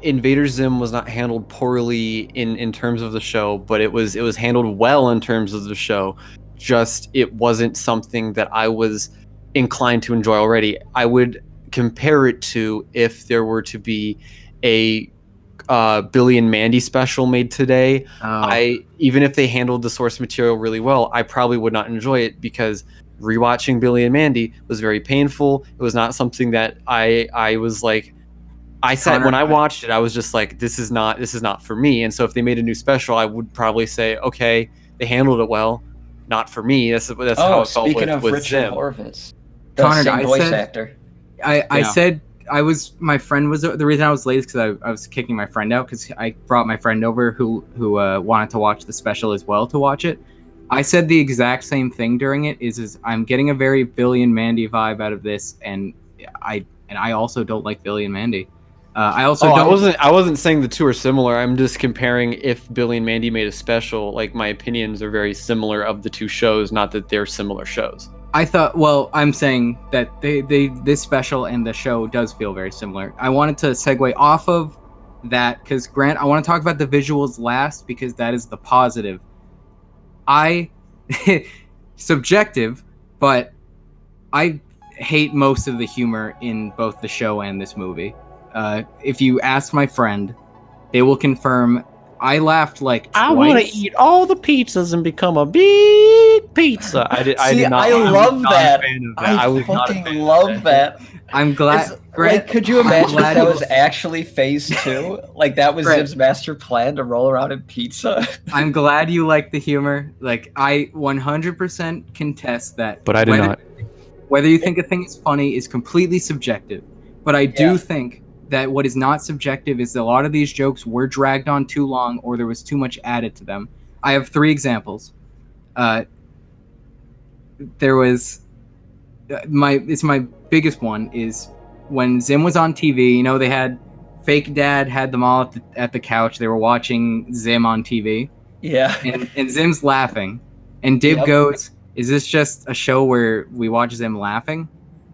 Invader Zim was not handled poorly in terms of the show, but it was handled well in terms of the show. Just it wasn't something that I was inclined to enjoy already. I would compare it to if there were to be a Billy and Mandy special made today, Oh. even if they handled the source material really well, I probably would not enjoy it because rewatching Billy and Mandy was very painful. It was not something that I was like. I said when I watched it, I was just like, this is not for me. And so if they made a new special, I would probably say, okay, they handled it well, not for me. That's how it felt speaking of with Richard Zim. Horvitz, the Connor, same voice actor. I said my friend was the reason I was late is because I was kicking my friend out because I brought my friend over who wanted to watch the special as well to watch it. I said the exact same thing during it. Is I'm getting a very Billy and Mandy vibe out of this, and I also don't like Billy and Mandy. I wasn't saying the two are similar. I'm just comparing if Billy and Mandy made a special. Like my opinions are very similar of the two shows, not that they're similar shows. I thought. Well, I'm saying that this special and the show does feel very similar. I wanted to segue off of that because Grant, I want to talk about the visuals last because that is the positive. Subjective, but I hate most of the humor in both the show and this movie. If you ask my friend, they will confirm I laughed like twice. I want to eat all the pizzas and become a big pizza. I love that. I fucking love that. I'm glad. Grant, could you imagine if that was actually phase 2? Like that was Zim's master plan to roll around in pizza. I'm glad you like the humor. Like I 100% contest that. But I do not. Whether you think a thing is funny is completely subjective. But I do think that what is not subjective is that a lot of these jokes were dragged on too long or there was too much added to them. I have 3 examples. There was my biggest one is when Zim was on TV. You know, they had fake dad had them all at the couch. They were watching Zim on TV. Yeah. And Zim's laughing. And Dib goes, "Is this just a show where we watch Zim laughing?"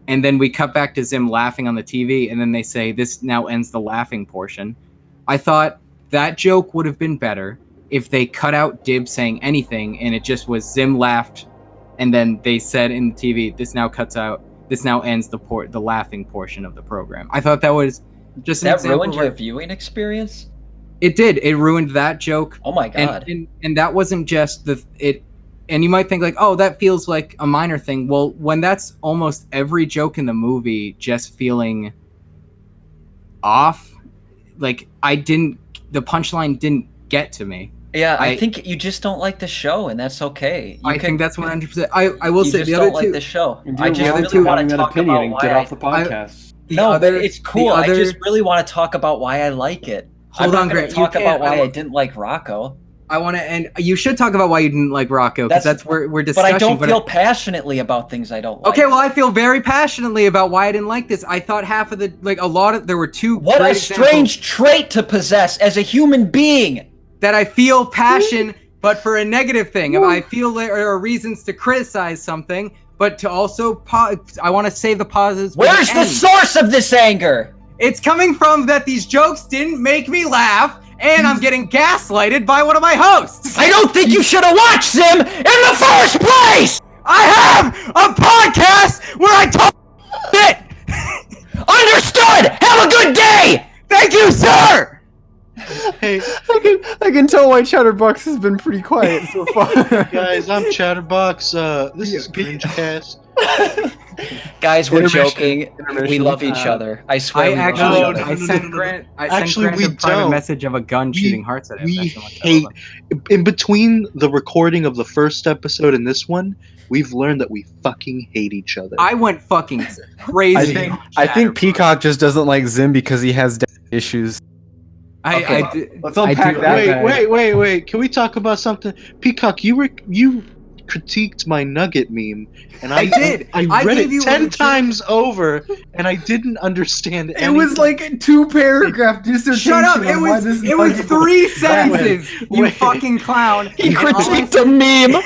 And then we cut back to Zim laughing on the TV, and then they say, "This now ends the laughing portion." I thought that joke would have been better if they cut out Dib saying anything, and it just was Zim laughed, and then they said in the TV, "This now ends the laughing portion of the program." I thought that was just an example. That ruined your viewing experience? It did. It ruined that joke. Oh my god! And that wasn't just it. And you might think like, oh, that feels like a minor thing. Well, when that's almost every joke in the movie just feeling off, like the punchline didn't get to me. Yeah, I think you just don't like the show, and that's okay. I think that's 100%. I will say the other two. You just don't like the show. I just really want to talk about why. Get off the podcast. But it's cool. I just really want to talk about why I like it. Hold on, Grant. Talk about why I didn't like Rocko. I want to, and you should talk about why you didn't like Rocko, because that's where we're discussing. But I don't feel passionately about things I don't like. Okay, well, I feel very passionately about why I didn't like this. I thought there were 2 What a strange trait to possess as a human being! That I feel passion, but for a negative thing. If I feel there are reasons to criticize something, but to also, I want to say the positives. Where's the source of this anger? It's coming from that these jokes didn't make me laugh, and I'm getting gaslighted by one of my hosts. I don't think you should have watched Zim in the first place! I have a podcast where I talk shit! Understood! Have a good day! Thank you, sir! Hey, I can tell why Chatterbox has been pretty quiet so far. guys, I'm Chatterbox. This is Cringe Cast. Guys, we're joking. We love each other. I swear. I sent Grant a private message of a gun shooting hearts at him. We hate. In between the recording of the first episode and this one, we've learned that we fucking hate each other. I went fucking crazy. I think Peacock just doesn't like Zim because he has issues. Let's unpack that. Wait. Can we talk about something? Peacock, you critiqued my nugget meme, and I did. I read it 10 times over, and I didn't understand anything. It was like a 2-paragraph dissertation. Shut up! It was 3 sentences. You fucking clown. He critiqued a meme.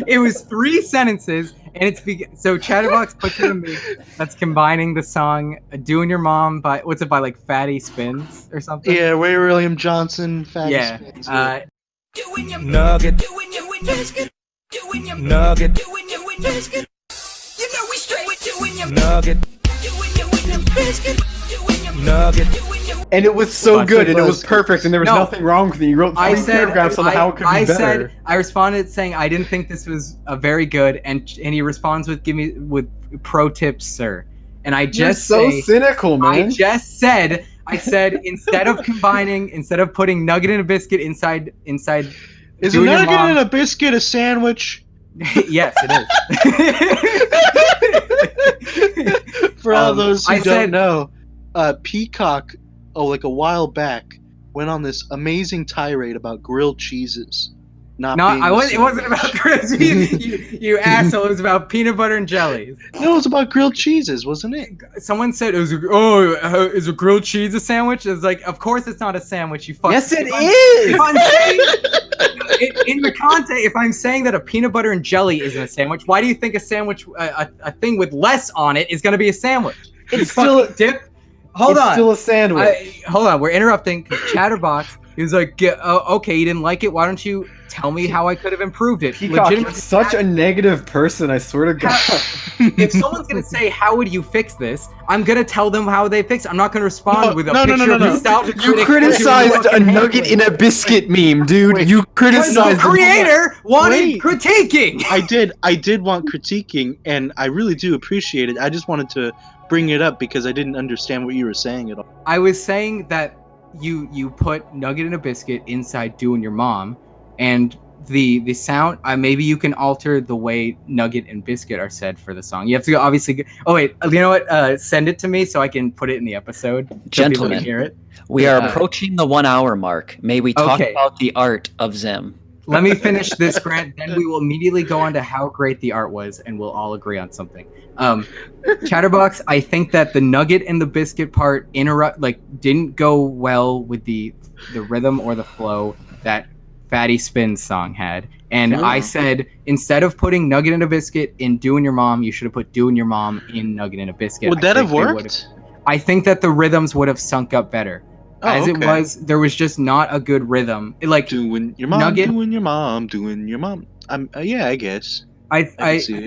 It was 3 sentences, and it's so Chatterbox put to me that's combining the song "Doing Your Mom" by like Fatty Spins or something. Yeah, Ray William Johnson. Fatty Spins. Doing your nugget, doing your biscuit, doing your nugget, doing your biscuit. You know we straight with doing your nugget, doing your biscuit. nugget. And it was so good, and it was perfect, and there was nothing wrong with it. You wrote 3 paragraphs on how it could be better. I responded saying I didn't think this was very good, and he responds with pro tips, sir. And I just so cynical, man. I said instead of putting nugget and a biscuit inside. Is a nugget and a biscuit a sandwich? Yes, it is. For all those who don't know, Peacock, like a while back, went on this amazing tirade about grilled cheeses. It wasn't about grilled cheese. You asshole. It was about peanut butter and jellies. No, it was about grilled cheeses, wasn't it? Someone said is a grilled cheese a sandwich? It's like, of course it's not a sandwich. You fuck. Yes, it is. If I'm saying in the context, if I'm saying that a peanut butter and jelly isn't a sandwich, why do you think a sandwich, a thing with less on it, is going to be a sandwich? It's still dip. Hold on. It's still a sandwich. Hold on. We're interrupting because Chatterbox. He was like, okay, you didn't like it. Why don't you tell me how I could have improved it? Peacock, you're such a negative person, I swear to God. If someone's going to say, how would you fix this? I'm going to tell them how they fix it. I'm not going to respond with a picture of nostalgia. You criticized a nugget in a biscuit meme, dude. Wait, you criticized the creator wanted critiquing. I did want critiquing, and I really do appreciate it. I just wanted to bring it up because I didn't understand what you were saying at all. I was saying that you put nugget and a biscuit inside doing your mom, and the sound, maybe you can alter the way nugget and biscuit are said for the song. You have to obviously you know what, send it to me so I can put it in the episode. Gentlemen, so hear it. We are approaching the 1 hour mark. May we talk about the art of Zim? Let me finish this, Grant, then we will immediately go on to how great the art was, and we'll all agree on something. Chatterbox, I think that the nugget and the biscuit part didn't go well with the rhythm or the flow that Fatty Spin's song had. And I said, instead of putting nugget and a biscuit in Doing Your Mom, you should have put Doing Your Mom in nugget and a biscuit. Would that have worked? I think that the rhythms would have sunk up better. It was, there was just not a good rhythm. Doing your mom, nugget, doing your mom, doing your mom. Yeah, I guess. I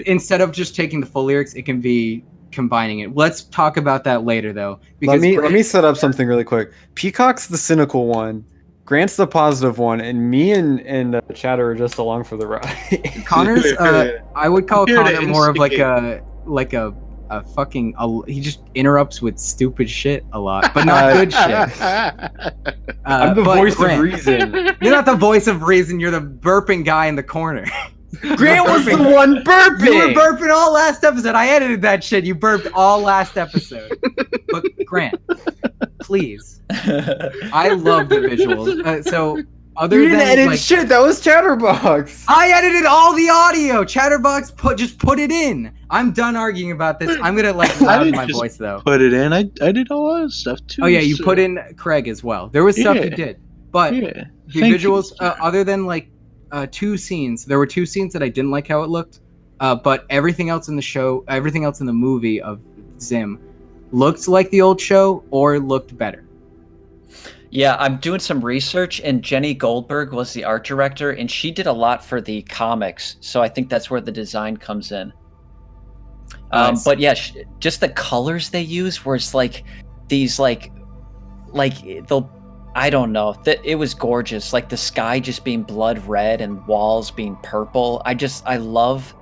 instead of just taking the full lyrics, it can be combining it. Let's talk about that later, though. Because let me set up something really quick. Peacock's the cynical one, Grant's the positive one, and me and Chatter are just along for the ride. Connor's, I would call Connor more of like a fucking. He just interrupts with stupid shit a lot, but not good shit. I'm the voice of reason. You're not the voice of reason. You're the burping guy in the corner. Grant was the one burping. You were burping all last episode. I edited that shit. You burped all last episode. But Grant, please. I love the visuals. So other you didn't than edit shit. That was Chatterbox. I edited all the audio. Chatterbox just put it in. I'm done arguing about this. I'm gonna loud my voice though. Put it in. I did all that stuff too. Oh yeah, you put in Craig as well. There was stuff you did, but the visuals, other than 2 scenes, there were 2 scenes that I didn't like how it looked. But everything else in the show, everything else in the movie of Zim, looked like the old show or looked better. Yeah, I'm doing some research, and Jenny Goldberg was the art director, and she did a lot for the comics, so I think that's where the design comes in. Nice. But yeah, just the colors they use, where it's these I don't know, it was gorgeous. Like the sky just being blood red and walls being purple. I love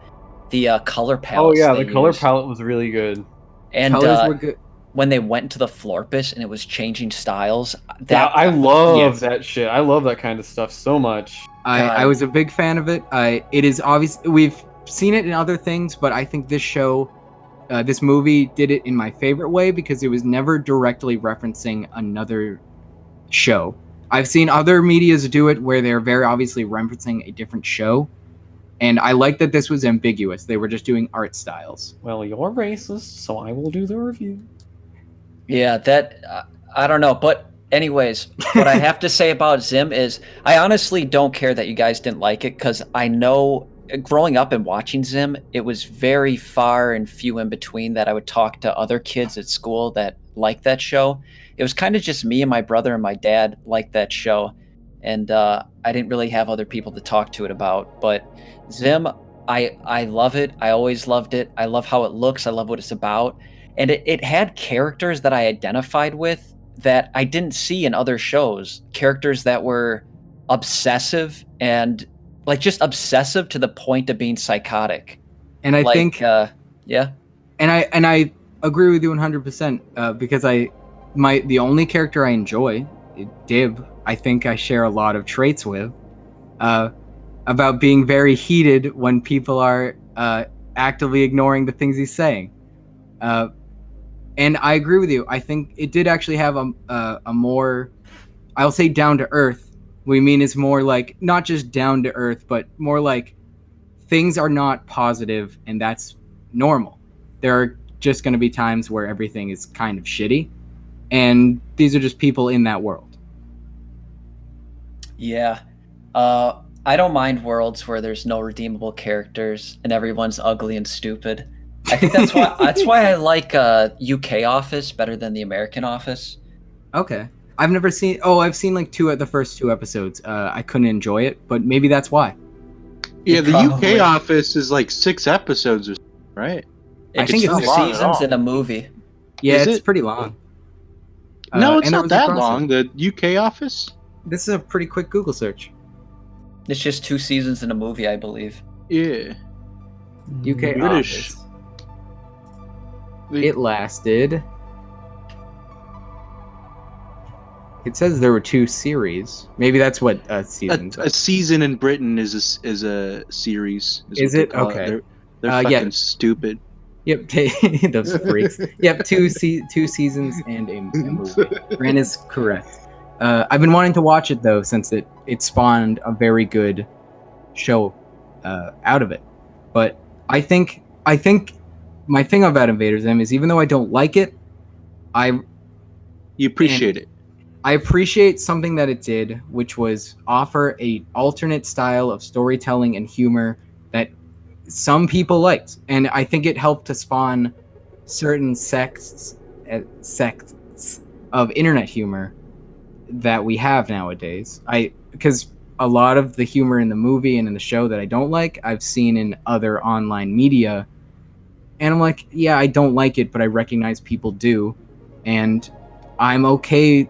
the color palette. Oh yeah, the color palette was really good. And colors were good. When they went into the Florpus and it was changing styles. I love that shit. I love that kind of stuff so much. I was a big fan of it. It is obvious we've seen it in other things, but I think this show, this movie did it in my favorite way because it was never directly referencing another show. I've seen other medias do it where they're very obviously referencing a different show. And I like that this was ambiguous. They were just doing art styles. Well, you're racist, so I will do the review. Yeah, that I don't know, but anyways, what I have to say about Zim is I honestly don't care that you guys didn't like it, because I know growing up and watching Zim, it was very far and few in between that I would talk to other kids at school that liked that show. It was kind of just me and my brother and my dad liked that show, and I didn't really have other people to talk to it about. But Zim, I love it. I always loved it. I love how it looks. I love what it's about. And it had characters that I identified with that I didn't see in other shows. Characters that were obsessive and like just obsessive to the point of being psychotic. And I think yeah. And I agree with you 100% because the only character I enjoy, Dib, I think I share a lot of traits with, about being very heated when people are actively ignoring the things he's saying. And I agree with you. I think it did actually have a more, I'll say down to earth. We mean is more like not just down to earth, but more like things are not positive and that's normal. There are just going to be times where everything is kind of shitty, and these are just people in that world. Yeah. I don't mind worlds where there's no redeemable characters and everyone's ugly and stupid. I think that's why I like UK Office better than the American Office. Okay. I've seen like the first 2 episodes. I couldn't enjoy it, but maybe that's why. Yeah, the UK Office is like 6 episodes or something, right? I think it's 2 seasons in a movie. Yeah, it's pretty long. No, it's not that long. The UK Office? This is a pretty quick Google search. It's just 2 seasons in a movie, I believe. Yeah. UK British. Office. It lasted... It says there were 2 series. Maybe that's what seasons. A season in Britain is a series. Is it? Okay. They're fucking stupid. Yep, those freaks. Yep, 2 seasons and a movie. Grant is correct. I've been wanting to watch it though since it spawned a very good show out of it. But I think my thing about Invader Zim is even though I don't like it, you appreciate it. I appreciate something that it did, which was offer a alternate style of storytelling and humor that some people liked, and I think it helped to spawn certain sects of internet humor that we have nowadays. Because a lot of the humor in the movie and in the show that I don't like, I've seen in other online media, and I'm like, yeah, I don't like it, but I recognize people do, and I'm okay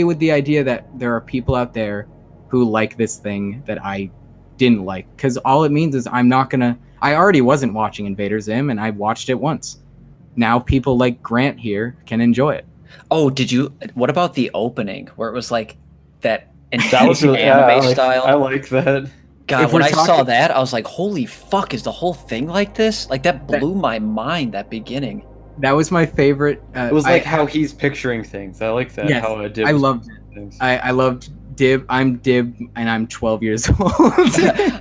with the idea that there are people out there who like this thing that I didn't like, because all it means is I already wasn't watching Invader Zim, and I watched it once. Now people like Grant here can enjoy it. Oh, what about the opening where it was like that intense anime style? I like that. God, when I saw that, I was like, holy fuck, is the whole thing like this? Like that blew my mind, that beginning. That was my favorite. It was like how he's picturing things. I like that. Yes, how Dib I loved it. I loved Dib. I'm Dib, and I'm 12 years old.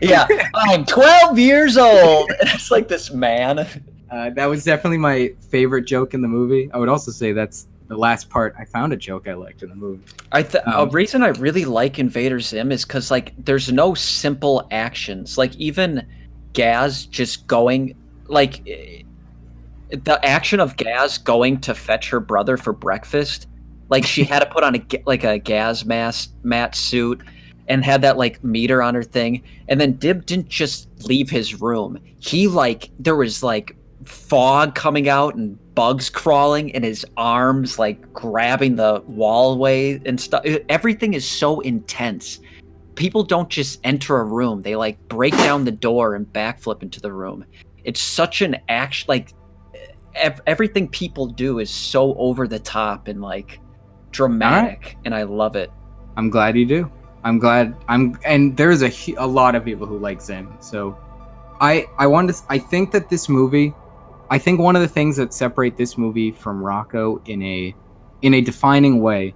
Yeah, I'm 12 years old. And it's like this man. That was definitely my favorite joke in the movie. I would also say that's the last part. I found a joke I liked in the movie. A reason I really like Invader Zim is because like there's no simple actions. Like even Gaz just going like. The action of Gaz going to fetch her brother for breakfast, like she had to put on a gas mat suit and had that like meter on her thing, and then Dib didn't just leave his room. He there was like fog coming out and bugs crawling in his arms, like grabbing the wallway and stuff. Everything is so intense. People don't just enter a room; they like break down the door and backflip into the room. It's such an action, like. Everything people do is so over the top and like dramatic, and I love it. I'm glad you do. And there's a lot of people who like Zim. So I think that this movie, I think one of the things that separate this movie from Rocko in a defining way,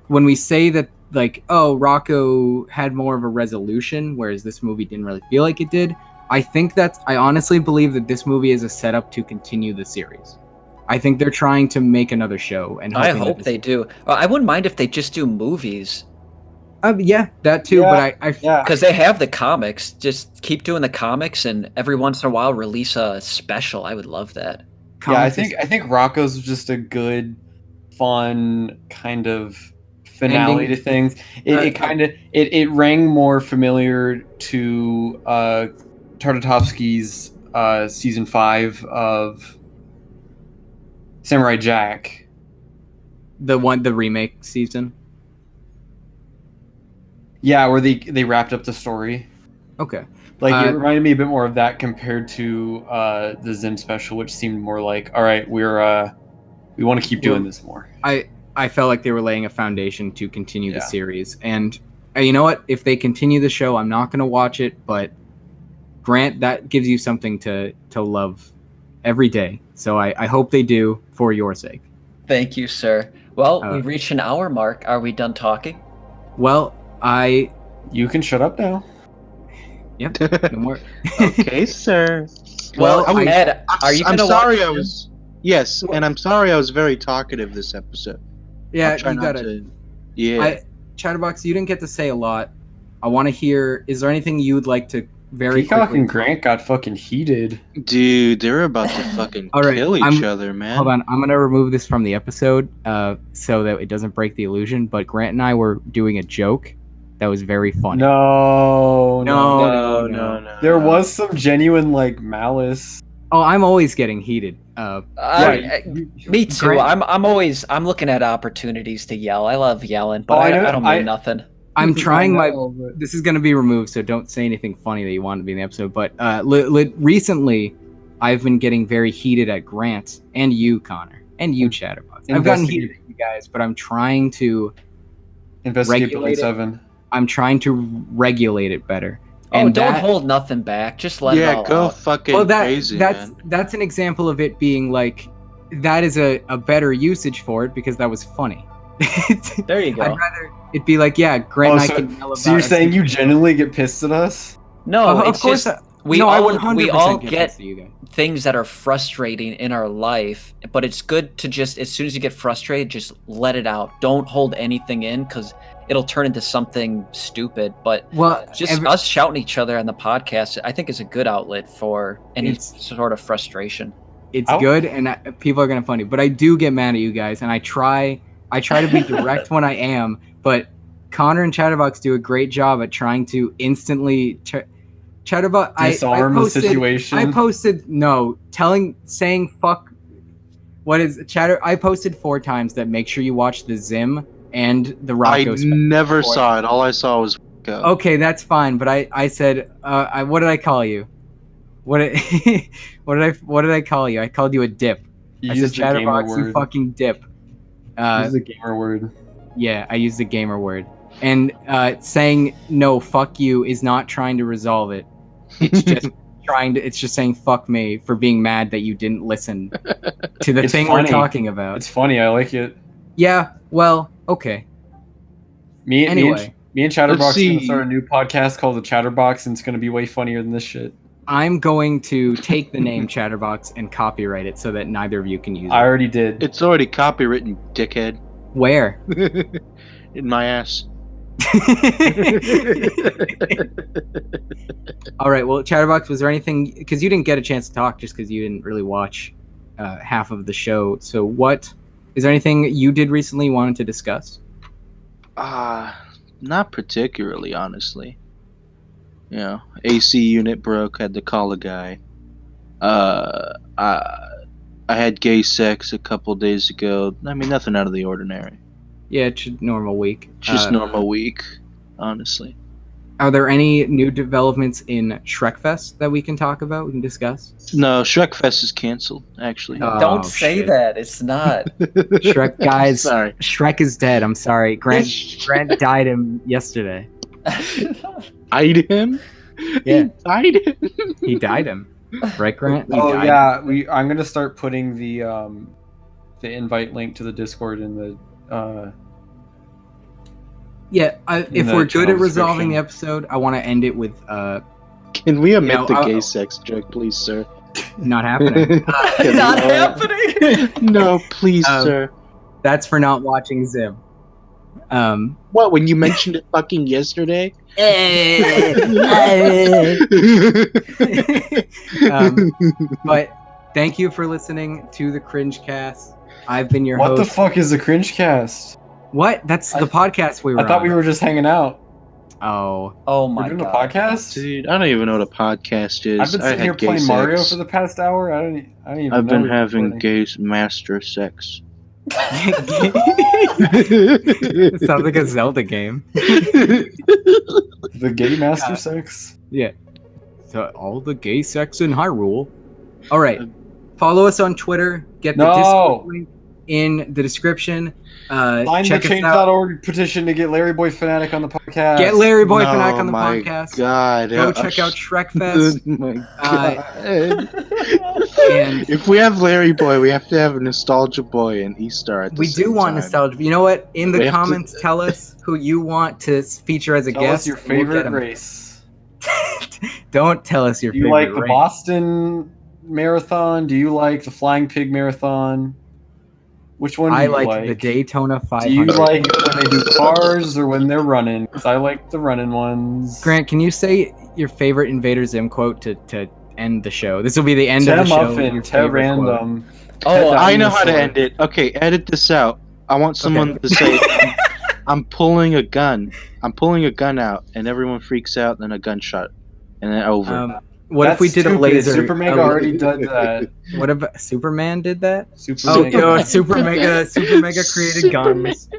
when we say that like, oh, Rocko had more of a resolution, whereas this movie didn't really feel like it did. I honestly believe that this movie is a setup to continue the series. I think they're trying to make another show, and I hope they do. I wouldn't mind if they just do movies. Yeah, that too. Yeah, but because they have the comics, just keep doing the comics, and every once in a while release a special. I would love that. Comics I think Rocko's just a good, fun kind of finale to things. It rang more familiar to Tartakovsky's season 5 of Samurai Jack. The remake season. Yeah, where they wrapped up the story. Okay. Like, it reminded me a bit more of that compared to the Zim special, which seemed more like, all right, we want to keep doing this more. I felt like they were laying a foundation to continue the series. And you know what? If they continue the show, I'm not going to watch it, but Grant, that gives you something to love every day. So I hope they do for your sake. Thank you, sir. Well, we've reached an hour mark. Are we done talking? Well, You can shut up now. Yep. No more. Okay, sir. Well, Ed, are you going to watch? Yes, and I'm sorry I was very talkative this episode. Yeah, you gotta. Yeah. Chatterbox, you didn't get to say a lot. I want to hear. Is there anything you would like to Peacock and Grant got fucking heated. Dude, they're about to fucking kill each other, man. Hold on, I'm gonna remove this from the episode, so that it doesn't break the illusion. But Grant and I were doing a joke that was very funny. No. There No. was some genuine like malice. Oh, I'm always getting heated. Me too. Grant, I'm looking at opportunities to yell. I love yelling, but I don't mean nothing. I'm trying this is going to be removed, so don't say anything funny that you want to be in the episode. But recently, I've been getting very heated at Grant and you, Connor, and you, Chatterbox. I've gotten heated at you guys, but I'm trying to investigate 7. I'm trying to regulate it better. And don't hold nothing back. Just let it all out. Yeah, go fucking crazy, man. That's an example of it being like, that is a better usage for it because that was funny. There you go. I'd rather it be like, yeah, Grant and I can yell about. So you're saying you genuinely get pissed at us? No, of course. We all get things that are frustrating in our life, but it's good to just, as soon as you get frustrated, just let it out. Don't hold anything in, because it'll turn into something stupid. But us shouting at each other on the podcast, I think, is a good outlet for any sort of frustration. It's good, and people are gonna find it. But I do get mad at you guys, and I try to be direct when I am, but Connor and Chatterbox do a great job at trying to instantly Chatterbox. Disarm the situation. I posted saying fuck. What is Chatter? I posted 4 times that make sure you watch the Zim and the Rocko. I never saw it. All I saw was Rocko. Okay, that's fine. But I said, what did I call you? What did I call you? I called you a dip. I said, Chatterbox, you fucking dip. Use the gamer word. Yeah, I used the gamer word. And saying no, fuck you is not trying to resolve it. It's just it's just saying fuck me for being mad that you didn't listen to the thing we're talking about. It's funny, I like it. Yeah, well, okay. Me and Chatterbox are gonna start a new podcast called The Chatterbox, and it's gonna be way funnier than this shit. I'm going to take the name Chatterbox and copyright it so that neither of you can use it. I already did. It's already copywritten, dickhead. Where? In my ass. All right, well, Chatterbox, was there anything, because you didn't get a chance to talk just because you didn't really watch half of the show, so is there anything you did recently you wanted to discuss? Not particularly, honestly. You know, AC unit broke, had to call a guy. I had gay sex a couple days ago. I mean, nothing out of the ordinary. Yeah, it's a normal week. Just normal week, honestly. Are there any new developments in Shrekfest that we can talk about, we can discuss? No, Shrekfest is canceled, actually. Don't say that. It's not. Shrek, guys. Sorry. Shrek is dead. I'm sorry. Grant died him yesterday. Died him? Yeah. He died him. Right, Grant? I'm gonna start putting the invite link to the Discord in the if we're good at resolving the episode, I want to end it with Can we omit the gay sex joke, please, sir? Not happening. Not happening. No, please, sir. That's for not watching Zim. What, when you mentioned it fucking yesterday? But thank you for listening to the Cringe Cast. I've been your host. What the fuck is the Cringe Cast? What? That's the podcast we were on. I thought we were just hanging out. Oh my We're doing god. a podcast? Dude, I don't even know what a podcast is. I've been sitting here playing Mario for the past hour. I don't even know. I've been having gay master sex. It sounds like a Zelda game. The gay master sex? Yeah. So all the gay sex in Hyrule. All right. Follow us on Twitter. Get the Discord link in the description. Sign the change.org petition to get Larry Boy Fanatic on the podcast. Get Larry Boy Fanatic on the podcast. God. Go check out Shrekfest. Oh my god. And if we have Larry Boy, we have to have a Nostalgia Boy and E-Star at the we same do want time. Nostalgia. You know what? In the comments, tell us who you want to feature as a Tell guest. us your favorite race. Don't tell us your favorite favorite race. Do you like the Boston Marathon? Do you like the Flying Pig Marathon? Which one do you like? I like the Daytona 500. Do you like when they do cars or when they're running? 'Cause I like the running ones. Grant, can you say your favorite Invader Zim quote to end the show? This will be the end of the show. Random. Oh, I know how to end it. Okay, edit this out. I want someone to say, I'm pulling a gun. I'm pulling a gun out, and everyone freaks out, and then a gunshot, and then over. What if we did a laser? Super Mega already did that. What if Superman did that? Super Mega created guns.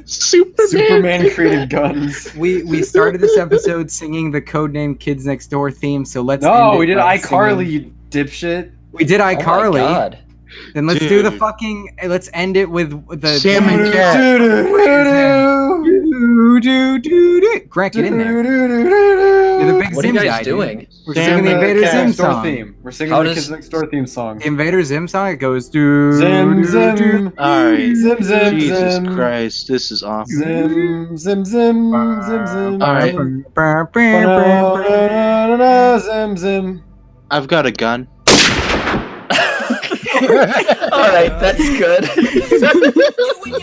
Superman created guns. We started this episode singing the codename Kids Next Door theme, so let's. No, we did iCarly, you dipshit. We did iCarly. Oh my god. Then let's do the fucking. Let's end it with the. Sam and Cat. Grant, get in there. You're the big What are Zim you guys guy, doing? Dude. We're singing the Invader Zim song. Theme. We're singing the Kids Next Door theme song. The Invader Zim song. It goes. Zim zim. Alright. Zim zim. Jesus zim. Christ, this is awful. Zim zim zim zim zim. Alright. Zim zim. I've got a gun. Alright, that's good.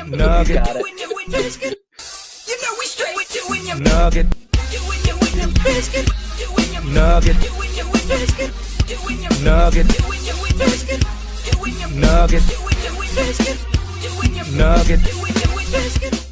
Nugget. Got it. You know we straight doing your nugget. Doing your biscuit. Doing your nugget. Doing your biscuit. Doing your nugget. Doing your biscuit. Doing your nugget. Doing your biscuit. Doing your nugget. Doing your biscuit.